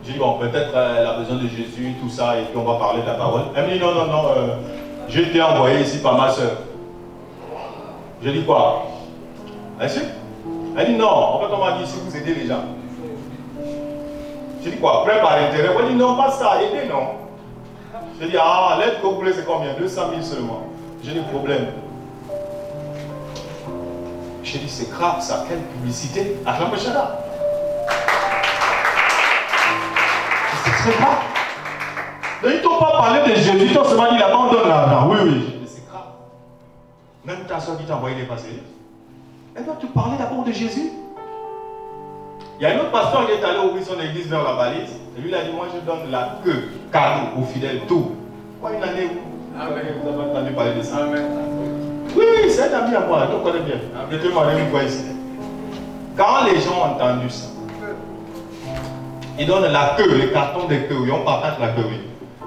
J'ai dit, bon, peut-être elle a besoin de Jésus, tout ça, et puis on va parler de la parole. Elle me dit, non, j'ai été envoyé ici par ma soeur. J'ai dit, quoi? Elle dit, non, en fait, on m'a dit, si vous aidez les gens. J'ai dit, quoi? Prêt par intérêt? Elle dit, non, pas ça, aider, non. Je dis, ah, l'aide que vous voulez, c'est combien? 200 000 seulement. J'ai des problèmes. J'ai dit, c'est grave ça, quelle publicité. Acclamez Shada. C'est très grave. Donc, ils t'ont pas parlé de Jésus, ils t'ont seulement dit, il abandonne l'argent. Oui, oui. J'ai dit, c'est grave. Même ta soeur qui t'a envoyé les passés. Elle doit te parler d'abord de Jésus. Il y a un autre pasteur qui est allé ouvrir son église vers la balise. Et lui, il a dit, moi, je donne la queue, cadeau aux fidèles, tout. Quoi, une année où vous avez entendu parler de ça? Amen. Oui, oui, c'est un ami à moi, je le connais bien. Je te demande une fois ici. Quand les gens ont entendu ça, ils donnent la queue, le carton de queue, on partage la queue.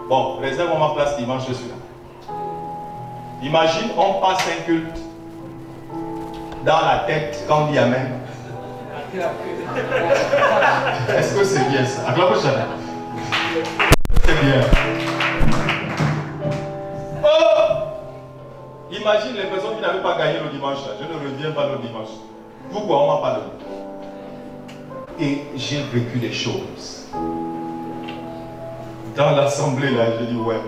Bon, réserve ma place dimanche, je suis là. Imagine, on passe un culte dans la tête quand on dit Amen. Est-ce que c'est bien ça? Acclamez Shada. C'est bien. Oh! Imagine les personnes qui n'avaient pas gagné le dimanche. Je ne reviens pas le dimanche. Pourquoi on m'a pas donné? Et j'ai vécu les choses. Dans l'assemblée là, j'ai dit ouais.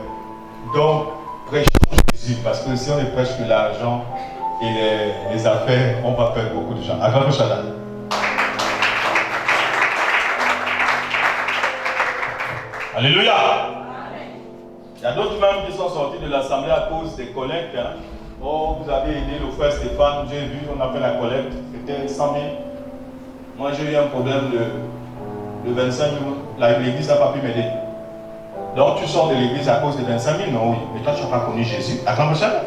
Donc, prêchons Jésus. Parce que si on ne prêche que l'argent et les affaires, on va perdre beaucoup de gens. Acclamez Shada. Alléluia. Il y a d'autres même qui sont sortis de l'assemblée à cause des collectes. Hein. Oh, vous avez aidé le frère Stéphane, j'ai vu, on a fait la collecte, c'était 100 000. Moi j'ai eu un problème de 25 000, l'église n'a pas pu m'aider. Donc tu sors de l'église à cause de 25 000, non oui, mais toi tu n'as pas connu Jésus. Acclamez ça.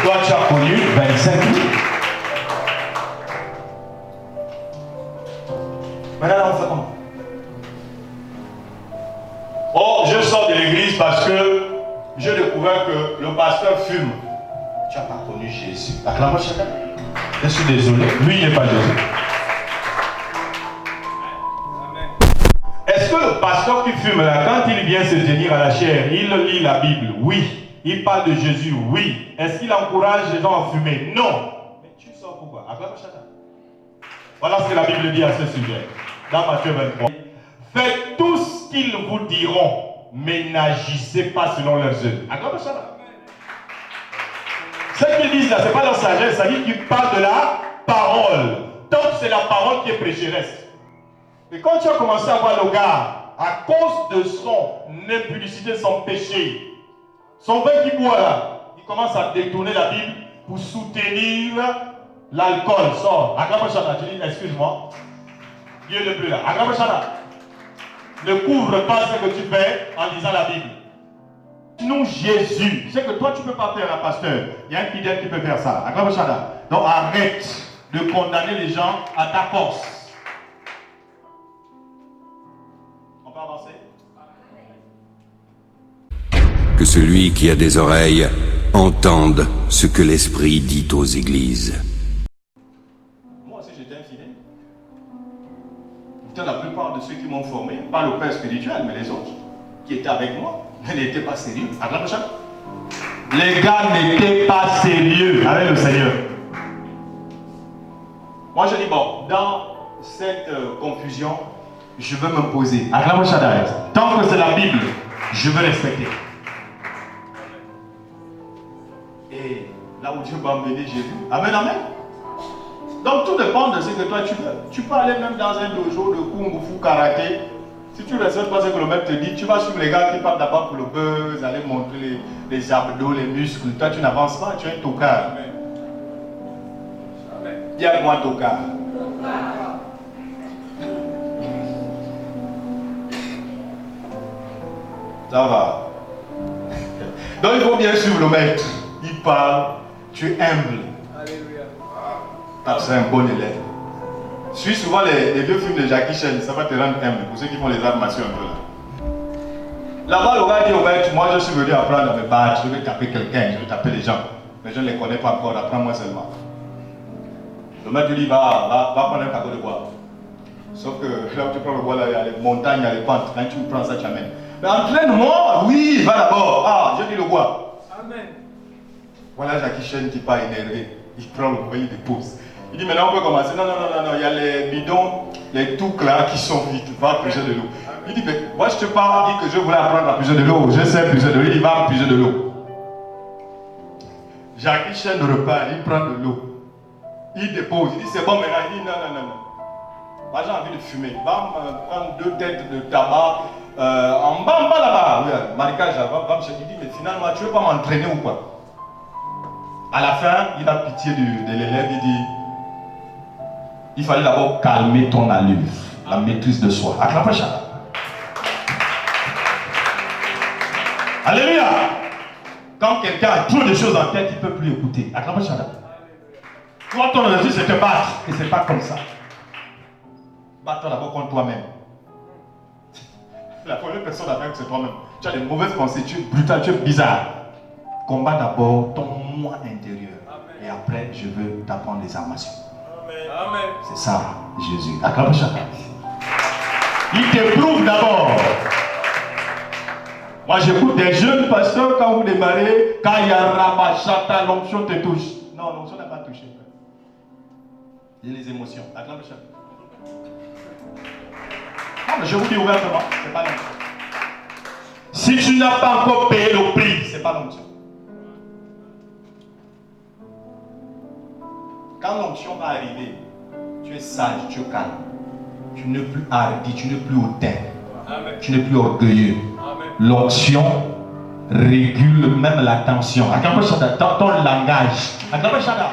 Toi tu as connu 25 000. Maintenant on fait comment? Oh, je sors de l'église parce que j'ai découvert que le pasteur fume. Tu n'as pas connu Jésus. Acclamez chacun. Je suis désolé, lui il n'est pas Jésus. Est-ce que le pasteur qui fume là, quand il vient se tenir à la chaire, il lit la Bible? Oui. Il parle de Jésus? Oui. Est-ce qu'il encourage les gens à fumer? Non. Mais tu sors pourquoi? Acclamez chacun. Voilà ce que la Bible dit à ce sujet. Dans Matthieu 23. Faites tout ce qu'ils vous diront, mais n'agissez pas selon leurs œuvres. Acclamez ça. Ce qu'ils disent là, ce n'est pas leur sagesse, ça dit qu'ils parlent de la parole. Donc c'est la parole qui est prêcheresse. Et quand tu as commencé à voir le gars, à cause de son impudicité, son péché, son vin qui boit là, il commence à détourner la Bible pour soutenir l'alcool. Sors. Acclamez ça. Tu dis, excuse-moi. Dieu n'est plus là. Acclamez ça. Ne couvre pas ce que tu fais en lisant la Bible. Sinon Jésus, c'est que toi tu ne peux pas faire un pasteur. Il y a un fidèle qui peut faire ça. Acclamez ça. Donc arrête de condamner les gens à ta force. On peut avancer? Que celui qui a des oreilles entende ce que l'Esprit dit aux églises. Moi aussi j'étais infidèle. La plupart de ceux qui m'ont formé, pas le père spirituel, mais les autres, qui étaient avec moi, n'étaient pas sérieux. Les gars n'étaient pas sérieux avec le Seigneur. Moi je dis, bon, dans cette confusion, je veux m'imposer. Tant que c'est la Bible, je veux respecter. Et là où Dieu va m'aider, j'ai vu. Amen, amen. Donc tout dépend de ce que toi tu veux. Tu peux aller même dans un dojo de kung fu karaté. Si tu ne respectes pas ce que le maître te dit, tu vas suivre les gars qui partent d'abord pour le buzz, aller montrer les abdos, les muscles. Toi tu n'avances pas, tu es un tocard. Dis avec moi tocard. Ça va. Donc il faut bien suivre le maître. Il parle, tu es humble. C'est un bon élève. Suis souvent les vieux films de Jackie Chan, ça va te rendre humble pour ceux qui font les arts martiaux un peu là. Là-bas, le gars dit au maître, moi je suis venu apprendre à me battre, je vais taper quelqu'un, je vais taper les gens. Mais je ne les connais pas encore, apprends-moi seulement. Le maître lui dit, va prendre un cadeau de bois. Sauf que là où tu prends le bois, là, il y a les montagnes, il y a les pentes. Quand tu me prends ça, tu amènes. Mais entraîne-moi, oui, va d'abord. Ah, je dis le bois. Amen. Voilà Jackie Chan qui part énervé. Il prend le bois, il dépose. Il dit maintenant on peut commencer. Non, il y a les bidons, les toucs là qui sont vides. Va puiser de l'eau. Il dit, mais moi je te parle, dit que je voulais apprendre à puiser de l'eau. Je sais puiser de l'eau. Il va puiser de l'eau. Jacques chaîne de repas, il prend de l'eau. Il dépose. Il dit c'est bon maintenant. Il dit non. Moi j'ai envie de fumer. Va me prendre 2 têtes de tabac. En bas là-bas. Oui, Marika, va me chercher. Il dit, mais finalement, tu veux pas m'entraîner ou quoi? À la fin, il a pitié de l'élève. Il dit, il fallait d'abord calmer ton allure, la maîtrise de soi. Acclamez Chada. Alléluia. Quand quelqu'un a trop de choses en tête, il ne peut plus écouter. Acclamez Chada. Toi, ton objectif, c'est te battre. Et c'est pas comme ça. Bats-toi d'abord contre toi-même. La première personne avec c'est toi-même. Tu as des mauvaises pensées, tu es brutal, tu es bizarre. Combat d'abord ton moi intérieur. Amen. Et après, je veux t'apprendre les armations. Amen. C'est ça, Jésus. Acclame chacun. Il t'éprouve d'abord. Moi, j'écoute des jeunes pasteurs quand vous démarrez, quand il y a Rabachata, l'onction te touche. Non, l'onction n'a pas touché. Il y a les émotions. Acclame chacun. Non, mais je vous dis ouvertement, c'est pas l'onction. Si tu n'as pas encore payé le prix, c'est pas l'onction. Quand l'onction va arriver, tu es sage, tu es calme. Tu n'es plus hardi, tu n'es plus hautain. Tu n'es plus orgueilleux. L'onction régule même la tension. Acclamez Chada, dans ton langage. Acclamez Chada.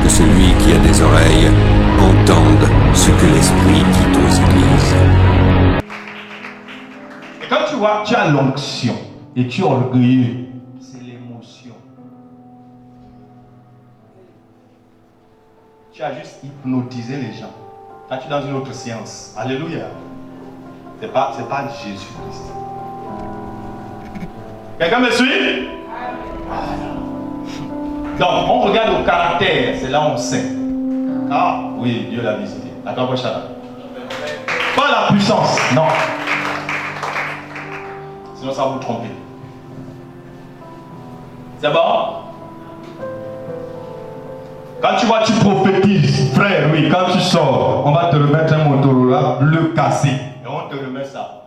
Que celui qui a des oreilles entende ce que l'Esprit dit aux églises. Et quand tu vois, tu as l'onction et tu es orgueilleux, c'est l'émotion. Tu as juste hypnotisé les gens. Là, tu es dans une autre science. Alléluia. C'est pas Jésus-Christ. Quelqu'un me suit? Donc, on regarde au caractère, c'est là où on sait. Ah, oui, Dieu l'a visité. Attends, pas la puissance, non. Sinon, ça va vous tromper. C'est bon? Quand tu vois, tu prophétises, frère, oui, quand tu sors, on va te remettre un Motorola bleu cassé. Et on te remet ça.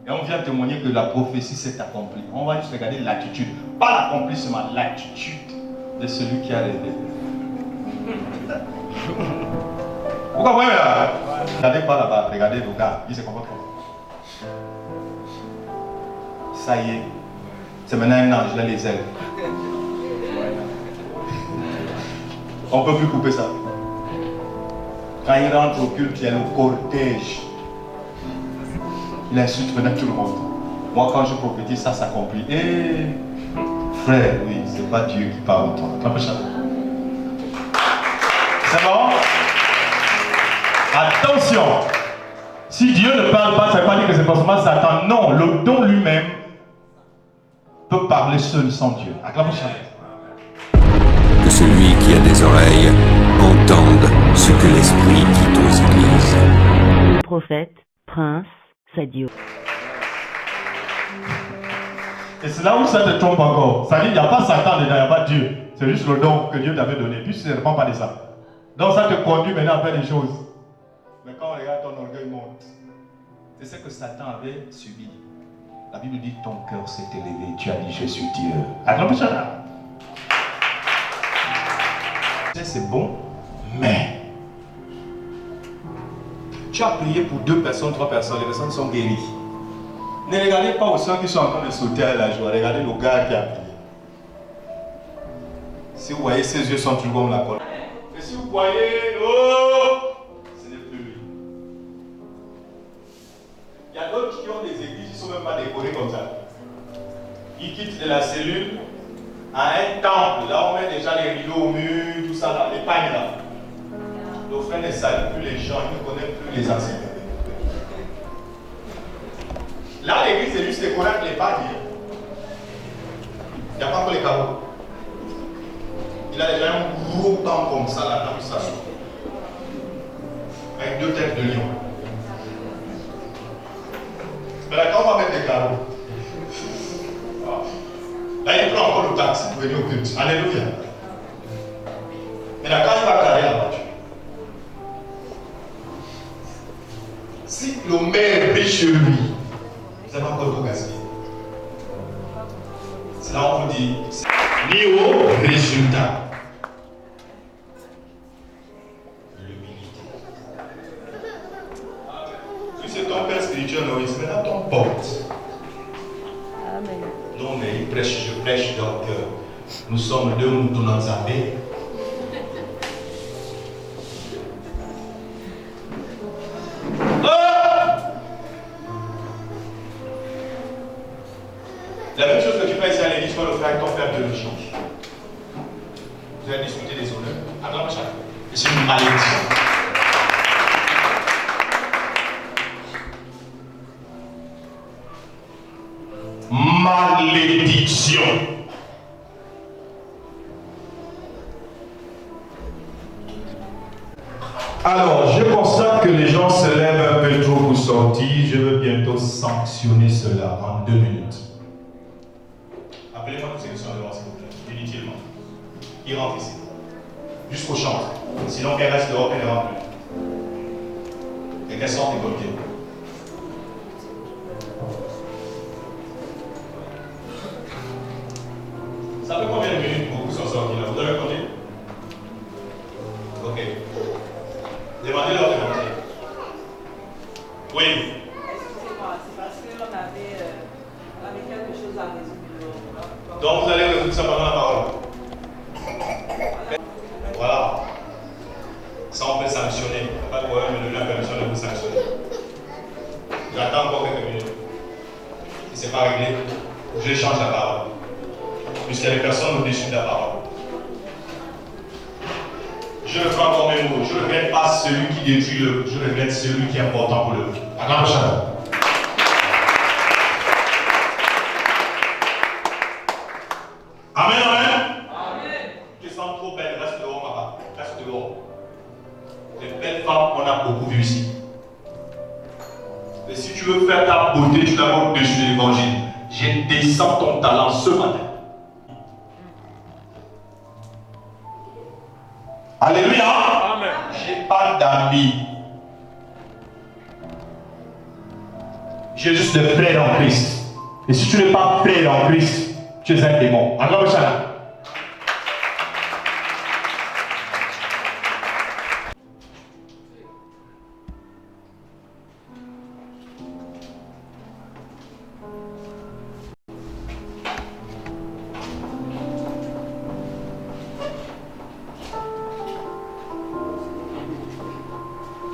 Et on vient témoigner que la prophétie s'est accomplie. On va juste regarder l'attitude. Pas l'accomplissement, l'attitude de celui qui a rêvé. Vous comprenez là? Regardez pas là-bas, regardez le gars, il se comporte comme ça. Ça y est, c'est maintenant un ange, il a les ailes. On ne peut plus couper ça. Quand il rentre au culte, il y a le cortège. Il insulte maintenant tout le monde. Moi, quand je prophétise, ça s'accomplit. Et frère, oui, c'est pas Dieu qui parle de toi. C'est bon? Attention! Si Dieu ne parle pas, ça ne veut pas dire que c'est forcément Satan. Non, le don lui-même peut parler seul sans Dieu. Acclamez Chada. Que celui qui a des oreilles entende ce que l'Esprit dit aux églises. Le prophète, Prince Sadio. Et c'est là où ça te trompe encore. Ça dit, il n'y a pas Satan dedans, il n'y a pas Dieu. C'est juste le don que Dieu t'avait donné. Puis tu ne réponds pas de ça. Donc ça te conduit maintenant à faire des choses. Mais quand on regarde, ton orgueil monte. C'est ce que Satan avait subi. La Bible dit, ton cœur s'est élevé. Tu as dit, je suis Dieu. Acclamez ça. C'est bon, mais tu as prié pour 2 personnes, 3 personnes, les personnes sont guéries. Ne regardez pas aux soeurs qui sont en train de sauter à la joie, regardez le gars qui a prié. Si vous voyez, ses yeux sont toujours comme la colonne. Et si vous voyez, oh, ce n'est plus lui. Il y a d'autres qui ont des églises qui ne sont même pas décorées comme ça. Ils quittent de la cellule à un temple, là on met déjà les rideaux au mur, tout ça là, les pagnes là. Le frère ne salue plus les gens, il ne connaît plus les anciens. Là l'église est juste décorée avec les pagnes. Il n'y a pas encore les carreaux. Il a déjà un gros temps comme ça là, dans ça. Avec 2 têtes de lion. Mais là quand on va mettre des carreaux, là, il prend encore le taxi pour venir au culte. Alléluia. Si le maire est chez lui, vous avez encore tout gaspillé. C'est là où on vous dit, ni au résultat. L'humilité. Si c'est ton père spirituel, c'est maintenant ton pote. Amen. Non, mais il prêche, je prêche, donc nous sommes deux moutons dans sa paix. La même chose que tu fais ici à l'église, tu vas le faire avec ton père biologique. Vous allez discuter des honneurs. Attends, chaque. C'est une malédiction. Malédiction. Alors, je constate que les gens se lèvent un peu trop pour sortir. Je veux bientôt sanctionner cela en 2 minutes. Appelez-moi une sélection devant, s'il vous plaît, inutilement. Il rentre ici. Jusqu'au champ. Sinon, qu'elle reste dehors, elle ne rentre plus. Et qu'elle sorte des comités. Ça fait combien de minutes pour que vous sont sortis là? Vous avez compté? Ok. Demandez-leur de rentrer. Oui. Excusez-moi, c'est parce qu'on avait quelque chose à résoudre. Donc vous allez résoudre ça pendant la parole. Voilà. Ça on peut sanctionner. Pas de problème, me donner la permission de vous sanctionner. J'attends encore quelques minutes. Si ce n'est pas réglé, je change la parole. Puisqu'il y a des personnes au-dessus de la parole. Je ne prends pas mes mots. Je ne regrette pas celui qui détruit le. Je regrette celui qui est important pour le. Attends, Chana. Amen, amen. Amen. Tu sens trop belle. Reste dehors, papa. Reste dehors. Les belles femmes qu'on a beaucoup vues ici. Et si tu veux faire ta beauté, tu la mets au-dessus de l'évangile. Je descends ton talent ce matin. Alléluia. Amen. J'ai pas d'amis. J'ai juste des frères en Christ. Et si tu n'es pas frère en Christ, tu es un démon. Acclame ça.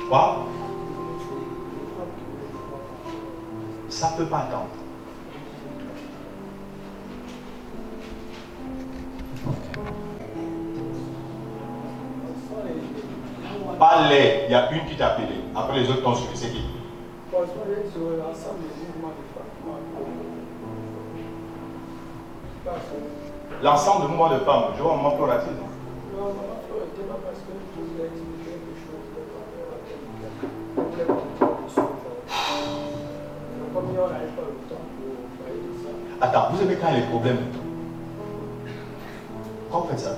Quoi? Ça ne peut pas attendre. Pas les, il y a une qui t'a appelé. Après les autres t'ont suivi, c'est qui? L'ensemble de mouvements de femmes. Je vois un moment pluratif. Non, parce que je vous ai expliqué quelque chose. Comme il n'y aurait pas le temps pour faire ça. Attends, vous aimez quand il y a les problèmes? Quand vous faites ça?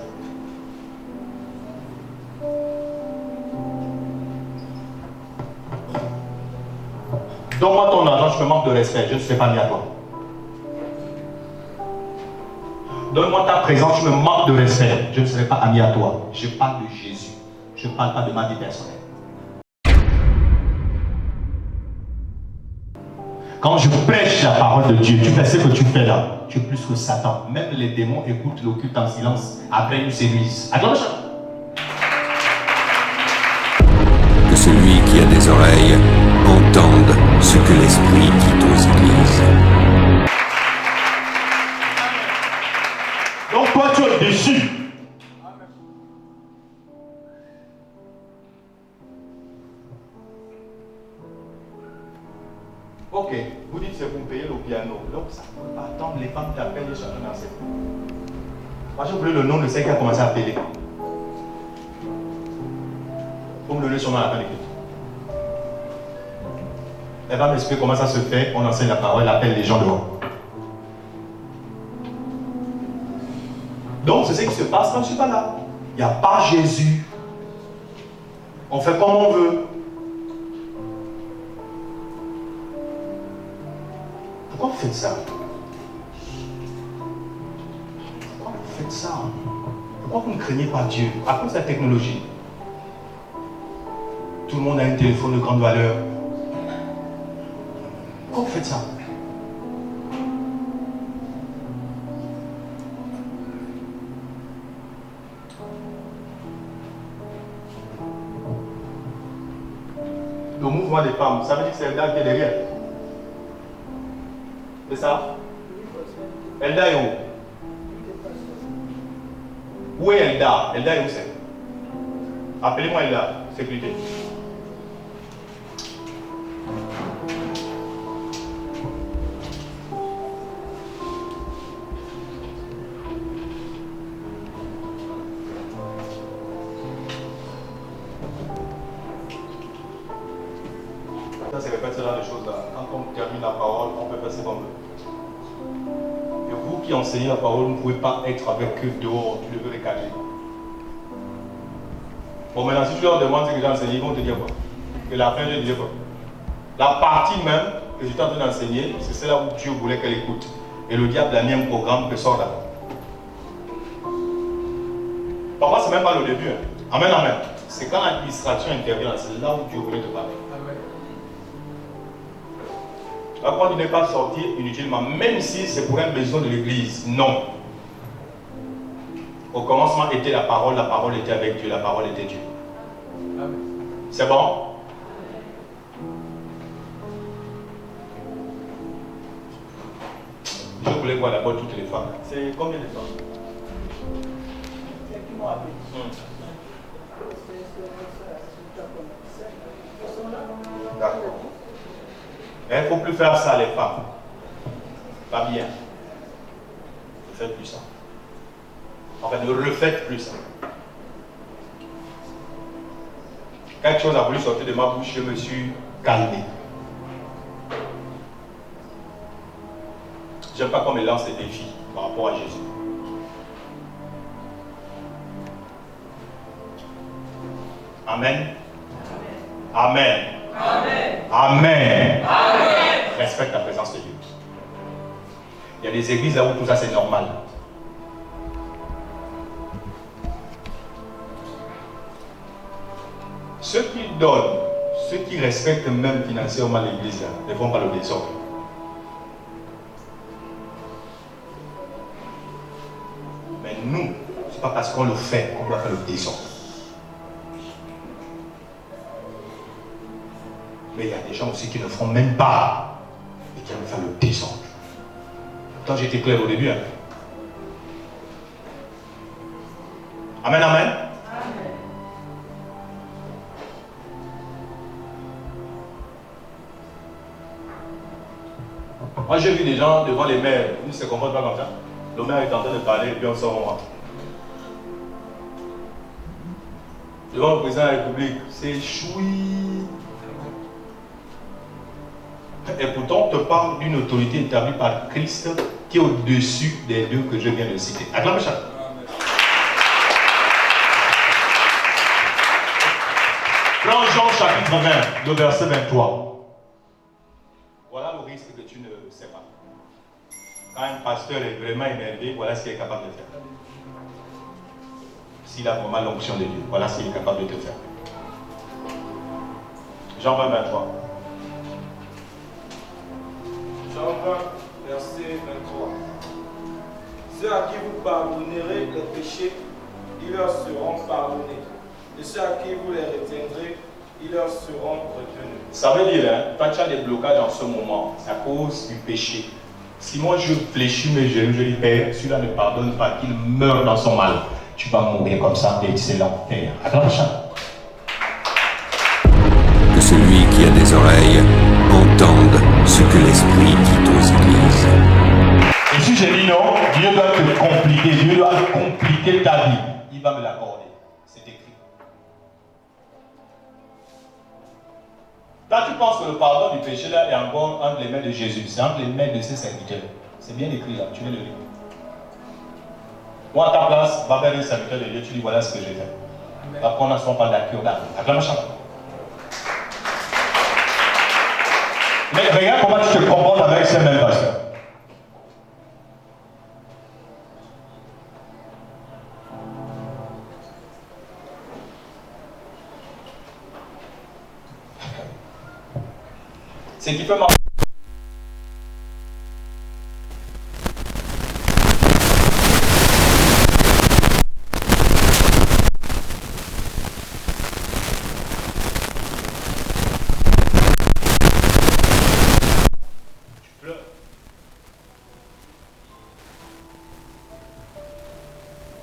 Donne-moi ton argent, je me manque de respect, je ne serai pas mis à toi. Donne-moi ta présence, je me manque de respect, je ne serai pas ami à toi. Je parle de Jésus, je ne parle pas de ma vie personnelle. Quand je prêche la parole de Dieu, tu fais ce que tu fais là, tu es plus que Satan. Même les démons écoutent l'occulte en silence, après ils nous séduisent. Acclame ça. Que celui qui a des oreilles entende ce que l'Esprit dit aux églises. Donc toi tu es déçu. Ok, vous dites c'est pour payer le piano. Donc ça ne peut pas attendre, les femmes t'appellent et chacun dans ses. Moi je voulais le nom de celle qui a commencé à appeler. Pour me donner son nom à la fin d'écoute. Elle va m'expliquer comment ça se fait, on enseigne la parole, elle appelle les gens dehors. Donc c'est ce qui se passe quand je ne suis pas là. Il n'y a pas Jésus. On fait comme on veut. Pourquoi vous faites ça? Pourquoi vous faites ça? Pourquoi vous ne craignez pas Dieu? À cause de la technologie. Tout le monde a un téléphone de grande valeur. Pourquoi vous faites ça? Le mouvement des femmes, ça veut dire que c'est Elda qui est derrière. C'est ça? Elda est où? Où est Elda? Elda est où c'est? Appelez-moi Elda, sécurité. Ça, c'est répète ce genre de choses-là. Quand on termine la parole, on peut passer comme eux. Et vous qui enseignez la parole, vous ne pouvez pas être avec eux dehors, tu devais recadrer. Bon, maintenant, si tu leur demandes ce que j'ai enseigné, ils vont te dire quoi? Que la fin, je disais quoi? La partie même que j'étais en train d'enseigner, c'est celle où Dieu voulait qu'elle écoute. Et le diable a mis un programme que sort là. Parfois, c'est même pas le début. Hein. Amen, amen. C'est quand l'administration intervient, c'est là où Dieu voulait te parler. Après, il n'est pas sorti inutilement, même si c'est pour un besoin de l'église. Non. Au commencement était la parole était avec Dieu, la parole était Dieu. C'est bon? Je voulais voir d'abord toutes les femmes. C'est combien de femmes? D'accord. Mais il ne faut plus faire ça, les femmes. Pas bien. Ne faites plus ça. Enfin, ne refaites plus ça. Quelque chose a voulu sortir de ma bouche, je me suis calmé. J'aime pas qu'on me lance des défis par rapport à Jésus. Amen. Amen. Amen. Amen. Amen. Respecte la présence de Dieu. Il y a des églises là où tout ça c'est normal. Ceux qui donnent, ceux qui respectent même financièrement l'église là, ne font pas le désordre. Mais nous, c'est pas parce qu'on le fait qu'on doit faire le désordre. Mais il y a des gens aussi qui ne font même pas et qui aiment faire le désordre. Pourtant, j'étais clair au début. Hein. Amen, amen. Moi, j'ai vu des gens devant les maires, ils ne se comportent pas comme ça. Le maire est en train de parler et puis on sort, on rentre. Devant le président de la République, c'est choui. Et pourtant, on te parle d'une autorité établie par Christ qui est au-dessus des deux que je viens de citer. Acclame chacun. Dans Jean chapitre 20, le verset 23. Voilà le risque que tu ne sais pas. Quand un pasteur est vraiment énervé, voilà ce qu'il est capable de faire. S'il a vraiment l'onction de Dieu, voilà ce qu'il est capable de te faire. Jean 20, 23. Jean 20, verset 23. Ceux à qui vous pardonnerez les péchés, ils leur seront pardonnés. Et ceux à qui vous les retiendrez, ils leur seront retenus. Ça veut dire, hein, quand tu as des blocages en ce moment, c'est à cause du péché. Si moi je fléchis mes genoux, je dis Père, celui-là ne pardonne pas, qu'il meure dans son mal. Tu vas mourir comme ça, excellent Père. Attends, Que celui qui a des oreilles entende ce que l'Esprit dit aux églises. Et si je dis non, Dieu doit te compliquer, Dieu doit compliquer ta vie. Il va me l'accorder. C'est écrit. Quand tu penses que le pardon du péché là est encore entre les mains de Jésus, c'est entre les mains de ses serviteurs. C'est bien écrit là, tu viens de lire. Moi à ta place, va vers un serviteur de Dieu, tu dis voilà ce que j'ai fait. Après on n'a pas de la cure d'âme. Acclame chacun. Mais regarde comment tu te comportes avec ces mêmes pasteurs. Ce qui peut marcher.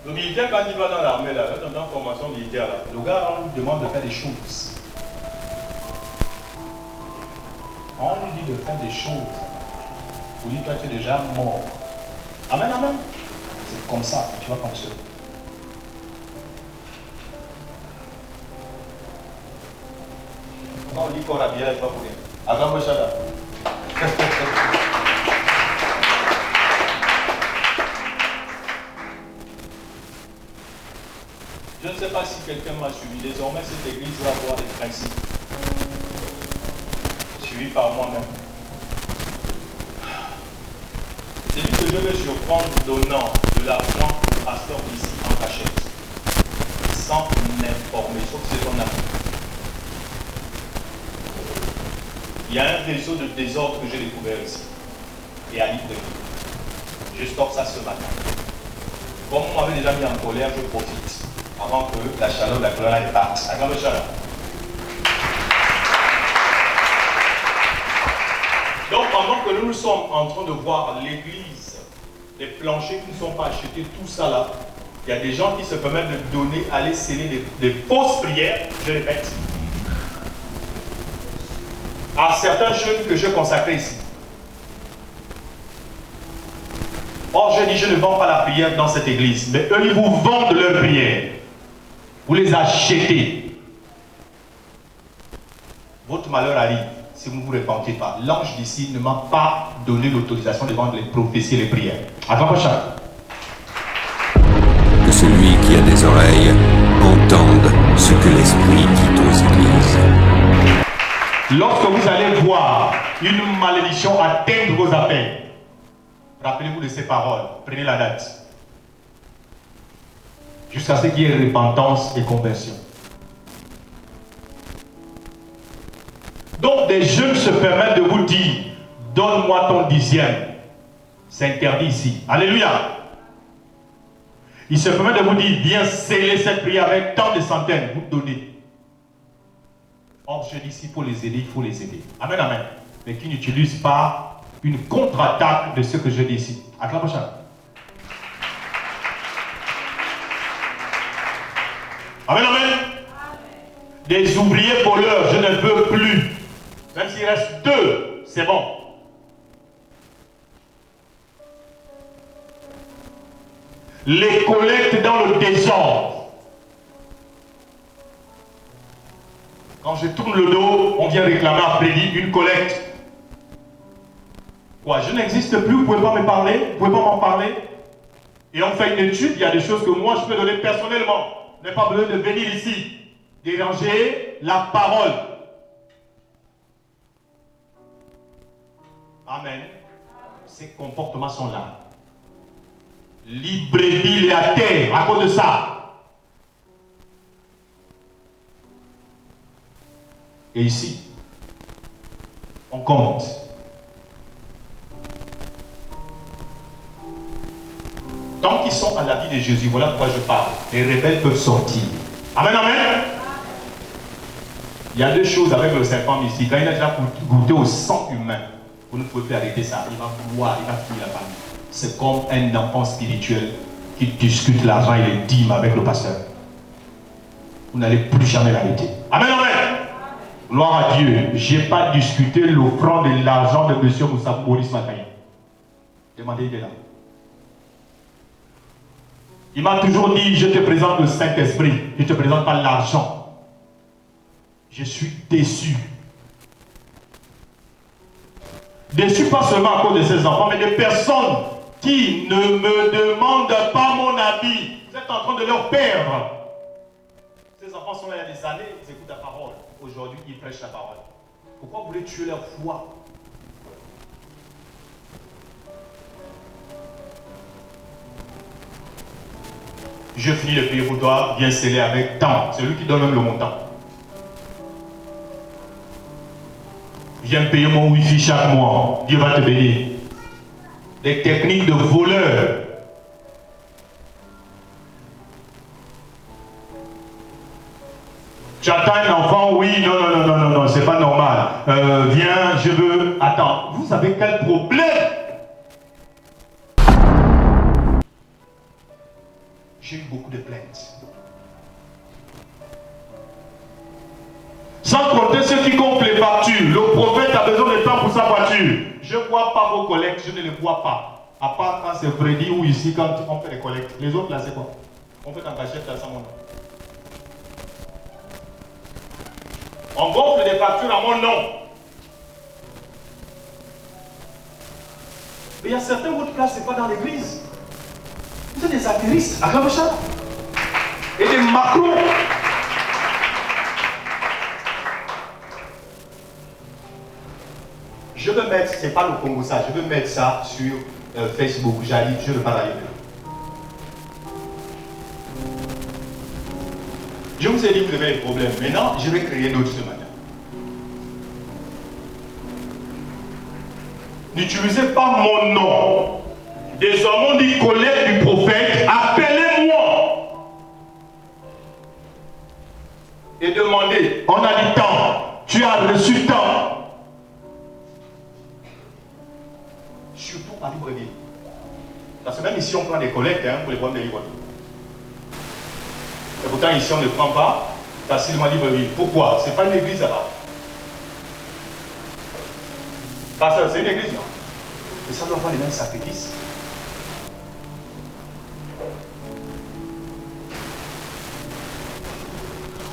Le militaire, quand il va dans l'armée, là, dans la formation militaire, là, le gars, on lui demande de faire des choses. On lui dit de faire des choses. Pour lui, toi, tu es déjà mort. Amen, amen. C'est comme ça que tu vas fonctionner. On dit qu'on a bien, il va pour rien. Attends, moi, ça là. Je ne sais pas si quelqu'un m'a suivi. Désormais, cette église va avoir des principes. Suivi par moi-même. Celui que je vais surprendre donnant de l'argent au pasteur ici en cachette, sans m'informer, sauf c'est son ami. Il y a un réseau de désordre que j'ai découvert ici. Et à Libreville. Je stoppe ça ce matin. Comme on m'avait déjà mis en colère, je profite. Avant que la chaleur de la colère ne parte. La grande chaleur. Donc pendant que nous sommes en train de voir l'église, les planchers qui ne sont pas achetés, tout ça là, il y a des gens qui se permettent de donner, aller sceller des fausses prières, je répète, à certains jeunes que je consacrais ici. Or, je dis, je ne vends pas la prière dans cette église, mais eux, ils vous vendent leur prière. Vous les achetez. Votre malheur arrive si vous ne vous repentez pas. L'ange d'ici ne m'a pas donné l'autorisation de vendre les prophéties et les prières. À quand prochain. Que celui qui a des oreilles entende ce que l'Esprit dit aux églises. Lorsque vous allez voir une malédiction atteindre vos appels, rappelez-vous de ces paroles. Prenez la date. Jusqu'à ce qu'il y ait repentance et conversion. Donc des jeunes se permettent de vous dire, donne-moi ton dixième. C'est interdit ici. Alléluia. Ils se permettent de vous dire, viens sceller cette prière avec tant de centaines. Vous donnez. Or je dis, s'il faut les aider, il faut les aider. Amen, amen. Mais qui n'utilisent pas une contre-attaque de ce que je dis ici. À la prochaine. Amen, amen. Des ouvriers voleurs, je ne veux plus. Même s'il reste 2, c'est bon. Les collectes dans le désordre. Quand je tourne le dos, on vient réclamer après une collecte. Quoi, je n'existe plus, vous ne pouvez pas me parler, vous ne pouvez pas m'en parler. Et on fait une étude, il y a des choses que moi je peux donner personnellement. Vous n'avez pas besoin de venir ici, déranger la parole. Amen. Ces comportements sont là. Libreville et à terre à cause de ça. Et ici, on compte. Tant qu'ils sont à la vie de Jésus, voilà de quoi je parle. Les rebelles peuvent sortir. Amen, amen. Il y a 2 choses avec le serpent mystique. Quand il a déjà goûté au sang humain, vous ne pouvez plus arrêter ça. Il va boire, il va fuir la famille. C'est comme un enfant spirituel qui discute l'argent et les dîmes avec le pasteur. Vous n'allez plus jamais l'arrêter. Amen, amen. Gloire à Dieu. Je n'ai pas discuté l'offrande de l'argent de M. Moussa Maurice Makaï. Demandez, il est là. Il m'a toujours dit, je te présente le Saint-Esprit, je ne te présente pas l'argent. Je suis déçu. Déçu pas seulement à cause de ses enfants, mais des personnes qui ne me demandent pas mon avis. Vous êtes en train de leur perdre. Ces enfants sont là il y a des années, ils écoutent la parole. Aujourd'hui, ils prêchent la parole. Pourquoi vous voulez tuer leur foi? Je finis de payer pour toi, viens sceller avec tant. C'est lui qui donne même le montant. Viens payer mon wifi chaque mois. Dieu va te bénir. Des techniques de voleurs. Tu attends un enfant, oui, non, c'est pas normal. Viens, je veux. Attends, vous savez quel problème? J'ai eu beaucoup de plaintes. Sans compter ceux qui comptent les factures. Le prophète a besoin de temps pour sa voiture. Je ne vois pas vos collectes, je ne les vois pas. À part quand c'est Freddy ou ici quand on fait les collectes. Les autres là, c'est quoi? On fait en cachette là, sans mon nom. On gonfle des factures à mon nom. Mais il y a certains où votre place, ce n'est pas dans l'église. Vous êtes des affairistes à Rabacha. Et des macros. Je veux mettre, c'est pas le Congo ça, je veux mettre ça sur Facebook. J'arrive, je ne veux pas l'arriver. Je vous ai dit que vous avez des problèmes. Maintenant, je vais créer d'autres ce matin. N'utilisez pas mon nom. Désormais, on dit collègue du prophète, appelez-moi. Et demandez, on a du temps, tu as reçu tant. Surtout à Libreville. Parce que même ici, on prend des collectes pour les problèmes de Libreville. Et pourtant, ici, on ne prend pas facilement Libreville. Pourquoi? Ce n'est pas une église là-bas. Parce que c'est une église, non? Et ça doit avoir les mêmes sacrifices.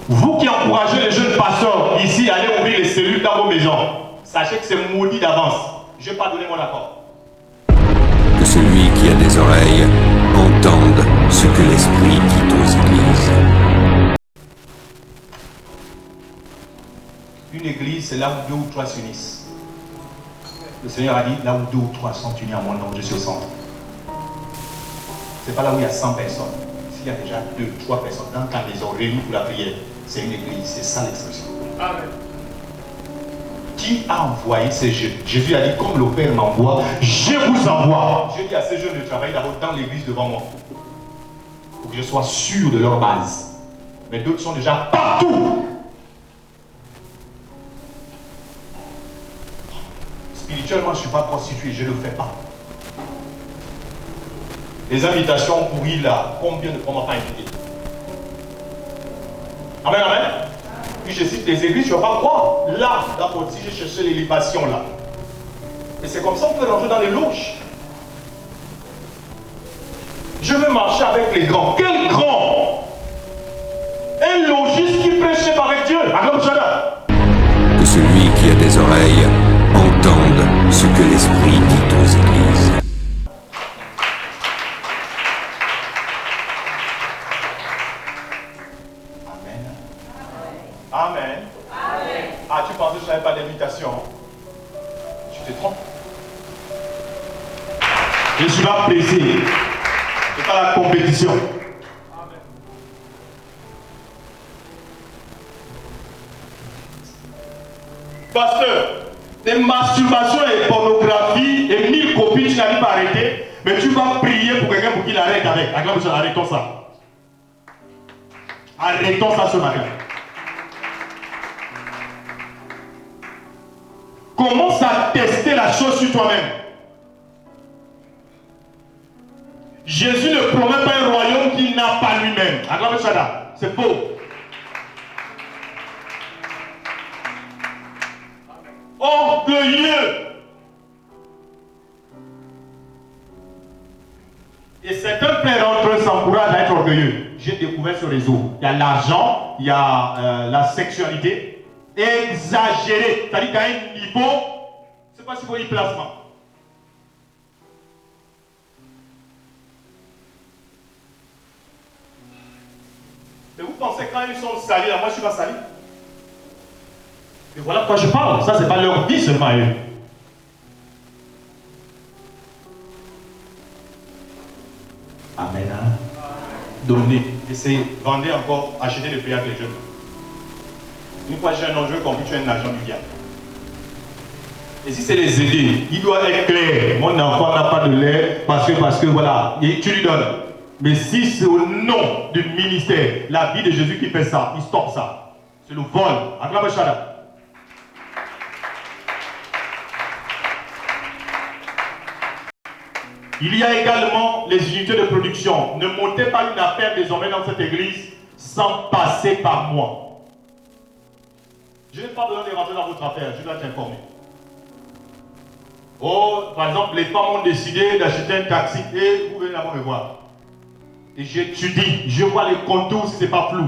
Vous qui encouragez les jeunes pasteurs ici à aller ouvrir les cellules dans vos maisons, sachez que c'est maudit d'avance. Je n'ai pas donné mon accord. Que celui qui a des oreilles entende ce que l'Esprit dit aux églises. Une église, c'est là où 2 ou 3 s'unissent. Le Seigneur a dit, là où 2 ou 3 sont unis à mon nom, je suis au centre. Ce n'est pas là où il y a 100 personnes. S'il y a déjà 2, 3 personnes dans ta maison réunies pour la prière, c'est une église, c'est ça l'expression. Amen. Qui a envoyé ces jeunes? Jésus a dit, comme le Père m'envoie, je vous envoie. Je dis à ces jeunes de travailler d'abord dans l'église devant moi. Pour que je sois sûr de leur base. Mais d'autres sont déjà partout. Spirituellement, je ne suis pas prostitué, je ne le fais pas. Les invitations pourries là, combien de fois on m'a pas invité? Amen, amen. Puis je cite les églises, tu ne vas pas croire. Là, d'abord, si j'ai cherché les libations là. Et c'est comme ça qu'on peut rentrer dans les loges. Je veux marcher avec les grands. Quel grand? Un logiste qui prêche avec Dieu. Que celui qui a des oreilles entende ce que l'Esprit dit aux églises. Amen. Amen. Ah, tu pensais que je n'avais pas d'invitation? Tu te trompes. Je suis là plaisir. Ce n'est pas la compétition. Amen. Pasteur, des masturbations et pornographie et 1000 copines, tu n'arrives pas à arrêter, mais tu vas prier pour quelqu'un pour qu'il arrête avec. Arrêtons ça. Arrêtons ça ce matin. Commence à tester la chose sur toi-même. Jésus ne promet pas un royaume qu'il n'a pas lui-même. C'est faux. Orgueilleux. Et certains pères entre eux s'encouragent à être orgueilleux. J'ai découvert ce réseau. Il y a l'argent, il y a la sexualité. Exagéré, c'est-à-dire qu'à un niveau, c'est pas si vous voyez placement. Mais vous pensez quand ils sont salis, là, moi je suis pas sali. Et voilà de quoi je parle, ça c'est pas leur vie seulement à eux. Amen. donner. Et c'est vendre encore, acheter le pays avec les jeunes. Une fois j'ai un enjeu compris, tu es un agent du diable. Et si c'est les aider, il doit être clair. Mon enfant n'a pas de lait parce que voilà, et tu lui donnes. Mais si c'est au nom du ministère, la vie de Jésus qui fait ça, il stoppe ça. C'est le vol. Acclame Shada. Il y a également les unités de production. Ne montez pas une affaire désormais dans cette église sans passer par moi. Je n'ai pas besoin de rentrer dans votre affaire, je dois t'informer. Oh, par exemple, les femmes ont décidé d'acheter un taxi et vous venez là-bas me voir. Et j'étudie, je vois les contours si ce n'est pas flou.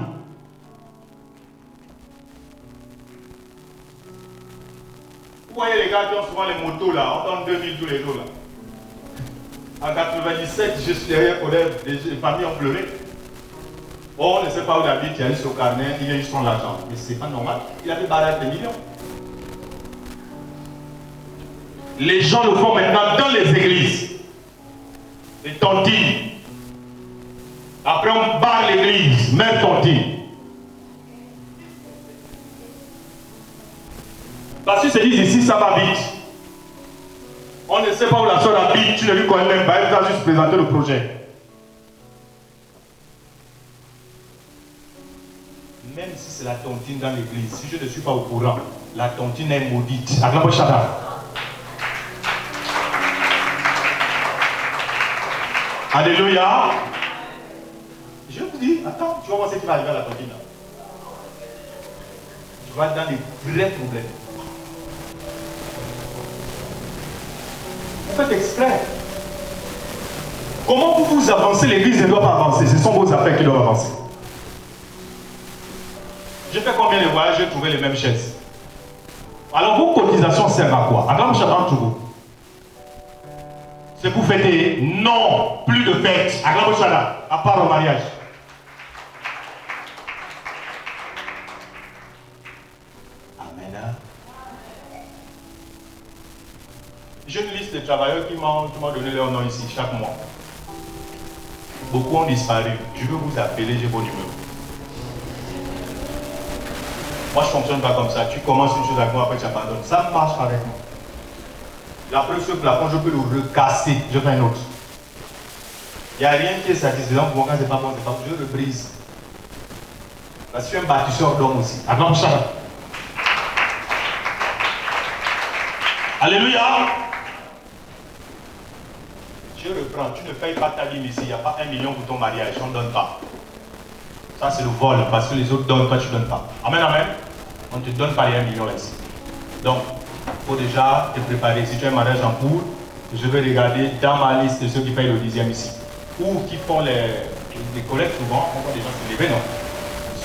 Vous voyez les gars qui ont souvent les motos là, on donne 2000 tous les jours là. En 97, je suis derrière Kodeb, les familles ont pleuré. Oh, on ne sait pas où il habite, il a eu son carnet, il a eu son argent. Mais c'est pas normal. Il avait barré des millions. Les gens le font maintenant dans les églises. Les tontines. Après, on barre l'église, même tontine. Parce qu'ils se disent ici, ça va vite. On ne sait pas où la soeur habite, tu ne lui connais même pas, elle t'a juste présenté le projet. Même si c'est la tontine dans l'église, si je ne suis pas au courant, la tontine est maudite. Acclame Shada. Alléluia. Je vous dis, attends, tu vas voir ce qui va arriver à la tontine là. Tu vas dans les vrais problèmes. Vous faites exprès. Comment vous avancez, l'église ne doit pas avancer. Ce sont vos affaires qui doivent avancer. J'ai fait combien de voyages, j'ai trouvé les mêmes chaises. Alors vos cotisations servent à quoi? Acclame Shada Togo. C'est pour fêter? Non, plus de fêtes. Acclame Shada, à part au mariage. Amen. J'ai une liste de travailleurs qui m'ont donné leur nom ici chaque mois. Beaucoup ont disparu. Je veux vous appeler, j'ai vos numéros. Moi, je ne fonctionne pas comme ça. Tu commences une chose avec moi, après tu abandonnes. Ça marche avec moi. Et après, ce plafond, je peux le recasser. Je fais un autre. Il n'y a rien qui est satisfaisant pour moi quand c'est pas bon, je le brise. Parce que je suis un bâtisseur d'hommes aussi. Attends, ça. Alléluia. Je reprends. Tu ne payes pas ta dîme ici. Il n'y a pas 1 million pour ton mariage. On ne donne pas. Ça, c'est le vol. Parce que les autres donnent, toi, tu ne donnes pas. Amen, amen. On ne te donne pas les 1 million ici. Donc, il faut déjà te préparer. Si tu as un mariage en cours, je vais regarder dans ma liste de ceux qui payent le 10e ici. Ou qui font les collectes souvent. On voit des gens se lever, non?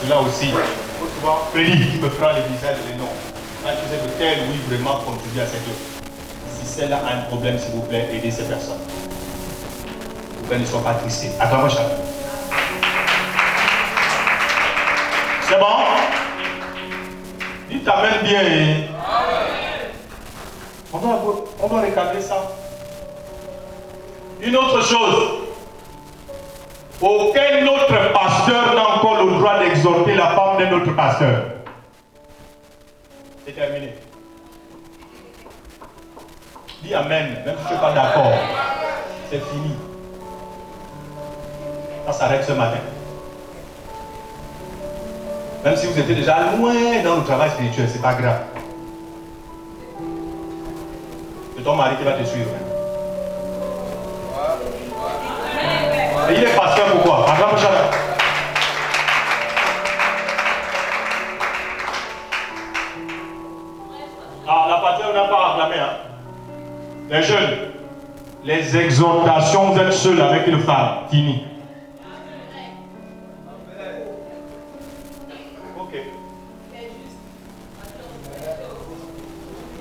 Cela aussi. Il faut souvent Freddy qui me prend les visages et les noms. Quand tu sais que tel, oui, vraiment contribue à cette œuvre. Si celle-là a un problème, s'il vous plaît, aidez ces personnes. Ne sois pas triste. Attends, mon chat. C'est bon? Dis t'amènes bien. On doit recadrer ça. Une autre chose. Aucun autre pasteur n'a encore le droit d'exhorter la femme d'un autre pasteur. C'est terminé. Dis amen, même si tu n'es pas d'accord. C'est fini. Ça s'arrête ce matin. Même si vous étiez déjà loin dans le travail spirituel, c'est pas grave. C'est ton mari qui va te suivre. Et il est pasteur pourquoi? Ah, la patrie, on n'a pas acclamé. Hein? Les jeunes, les exhortations, vous êtes seuls avec une femme. Fini.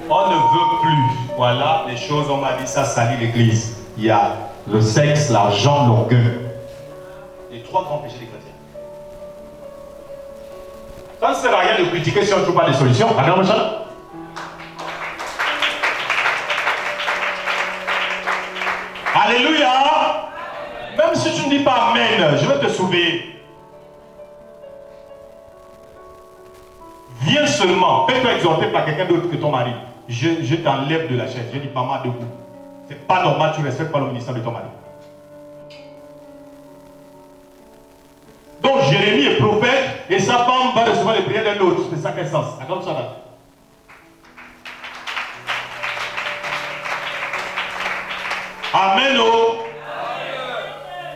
On ne veut plus. Voilà les choses, on m'a dit, ça salit l'église. Il y a le sexe, l'argent, l'orgueil. Les 3 grands péchés des chrétiens. Ça ne sert à rien de critiquer si on ne trouve pas de solution. Regarde ça. Alléluia. Même Même si tu ne dis pas Amen, je vais te sauver. Viens seulement, fais-toi exhorter par quelqu'un d'autre que ton mari. Je t'enlève de la chaise. Je dis pas mal debout. C'est pas normal, tu ne respectes pas le ministère de ton mari. Donc Jérémie est prophète et sa femme va recevoir les prières d'un autre. C'est ça quel sens. Accorde ça là. Amen. Oh.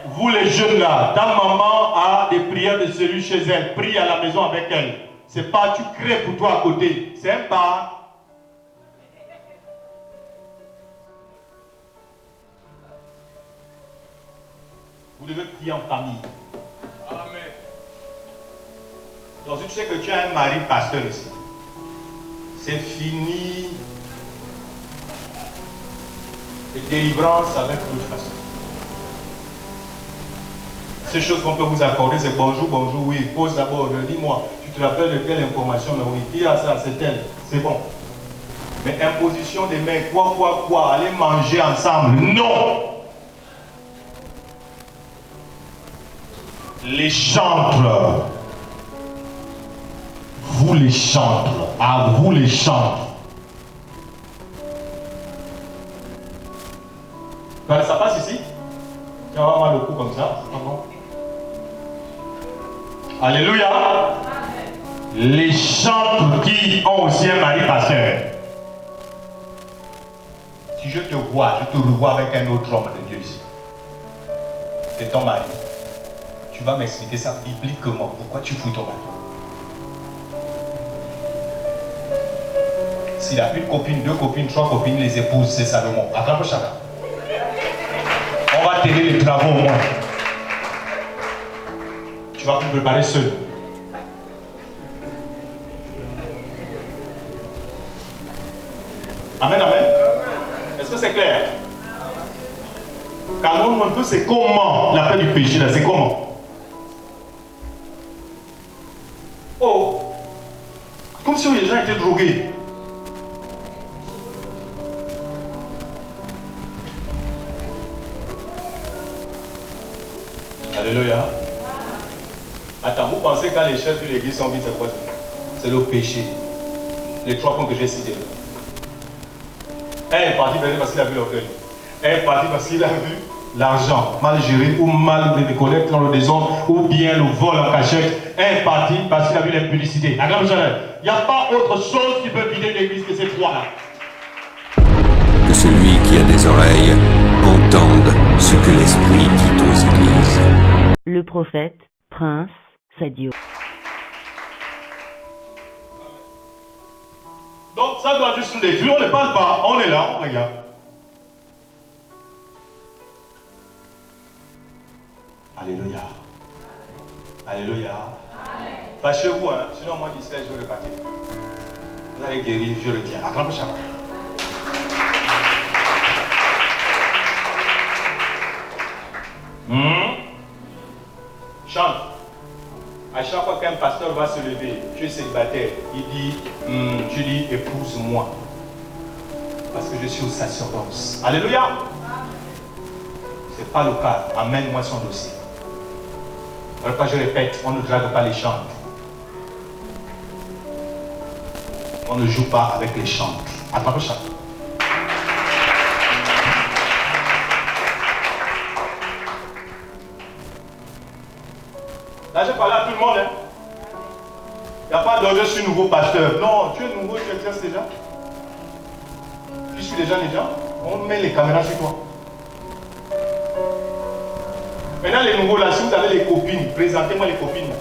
Vous les jeunes là, ta maman a des prières de celui chez elle. Prie à la maison avec elle. C'est pas tu crées pour toi à côté. C'est un pas. Vous devez prier en famille. Amen. Donc si tu sais que tu as un mari pasteur ici, c'est fini. Et délivrance avec l'autre façon. Ces choses qu'on peut vous accorder, c'est bonjour, bonjour, oui. Pose d'abord, dis-moi, tu te rappelles de quelle information, mais oui, dis à ça, c'est elle, c'est bon. Mais imposition des mains, quoi, aller manger ensemble, non. Les chantres, vous les chantres, à vous les chantres. Ça passe ici? Tu vas avoir mal au cou comme ça, c'est pas bon. Alléluia. Les chantres qui ont aussi un mari pasteur. Si je te vois, je te revois avec un autre homme de Dieu ici. C'est ton mari. Tu vas m'expliquer ça bibliquement. Pourquoi tu fouilles ton mari? S'il a une copine, deux copines, trois copines, les épouses, c'est Salomon. Attrape chacun. On va t'aider les travaux au moins. Tu vas te préparer seul. Amen, amen. Est-ce que c'est clair? Calmons-nous un peu, c'est comment la paix du péché là, c'est comment? Oh, comme si les gens étaient drogués. Alléluia. Attends, vous pensez quand les chefs de l'église sont vite, c'est quoi? C'est le péché. Les trois points que j'ai cités. Un est parti parce qu'il a vu l'orgueil. Un est parti parce qu'il a vu l'argent mal géré ou mal collecté dans le désordre ou bien le vol en cachette. Un est parti parce qu'il a vu l'impudicité. Il n'y a pas autre chose qui peut vider l'église que ces trois-là. Que celui qui a des oreilles entende ce que l'Esprit dit aux églises. Le prophète, Prince Sadio. Donc ça doit juste nous détruire, on ne parle pas, on est là, on regarde. Alléluia. Alléluia. Fâchez-vous, hein? Sinon moi d'ici je vais repartir. Vous allez guérir, je le tiens. Acclamez chacun. Chante. À chaque fois qu'un pasteur va se lever, tu es célibataire, il dit, tu dis épouse-moi. Parce que je suis au sacerdoce. Alléluia. Ce n'est pas le cas. Amène-moi son dossier. Alors, je répète, on ne drague pas les chantres. On ne joue pas avec les chantres. Attends le chant. Là, je parle à tout le monde. Il n'y a pas de je suis nouveau pasteur. Non, tu es nouveau, tu exerces déjà. Tu suis déjà les gens. On met les caméras sur toi. Maintenant, les nouveaux là, si vous avez les copines, présentez-moi les copines.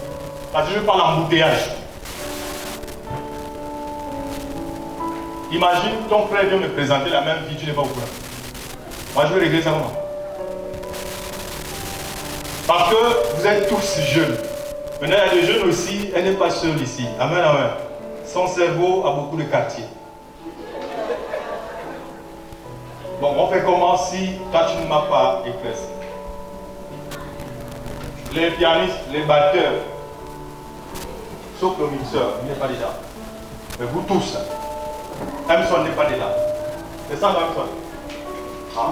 Parce que je parle embouteillage. Imagine ton frère vient me présenter la même fille, tu n'es pas au courant. Moi, je vais régler ça comment? Parce que vous êtes tous jeunes. Maintenant, il y a des jeunes aussi, elle n'est pas seule ici. Amen, amen. Son cerveau a beaucoup de quartiers. Bon, on fait comment si toi tu ne m'as pas éclairci? Les pianistes, les batteurs, sauf le mixeur, il n'est pas déjà. Mais vous tous, Emerson n'est pas déjà. C'est ça, Emerson. Ah.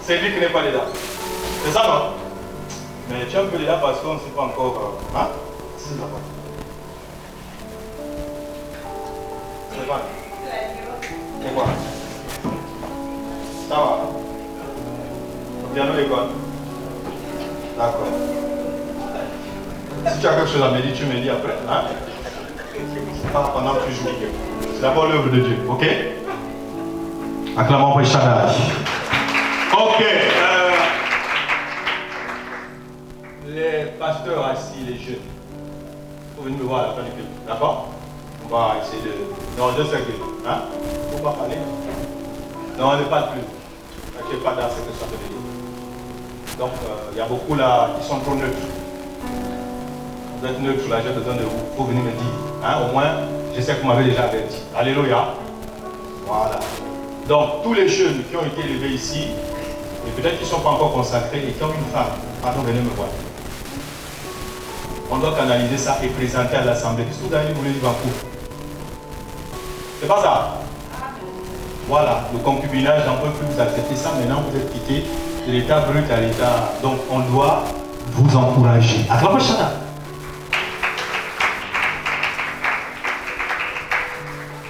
C'est lui qui n'est pas dedans. C'est ça, non? Mais tu es un peu dedans parce qu'on ne sait pas encore. Hein? C'est ça. C'est quoi? C'est quoi? Ça va? Viens à l'école. D'accord. Si tu as quelque chose à me dire, tu me dis après. Hein? Pas pendant que tu joues. C'est d'abord l'œuvre de Dieu, ok? Acclamons pour Shaddai. Ok. Les pasteurs assis, les jeunes, vous venez me voir à la fin du culte, d'accord? On va essayer de. Non, 2 secondes. Hein? Il ne faut pas parler. Non, on n'est pas plus. Tu n'es pas dans ce que ça veut dire. Donc, il y a beaucoup là qui sont trop neutres. Vous êtes neutres là, j'ai besoin de vous. Il faut venir me dire. Hein? Au moins, je sais que vous m'avez déjà averti. Alléluia. Voilà. Donc, tous les jeunes qui ont été élevés ici, et peut-être qu'ils ne sont pas encore consacrés et qui ont une femme, pardon, venez me voir. On doit canaliser ça et présenter à l'Assemblée. Qu'est-ce que vous avez voulu vivre en couple? C'est pas ça? Voilà, le concubinage, on ne peut plus vous accepter ça. Maintenant, vous êtes quittés de l'état brut à l'état. Donc, on doit vous encourager. Acclamez Shaddai.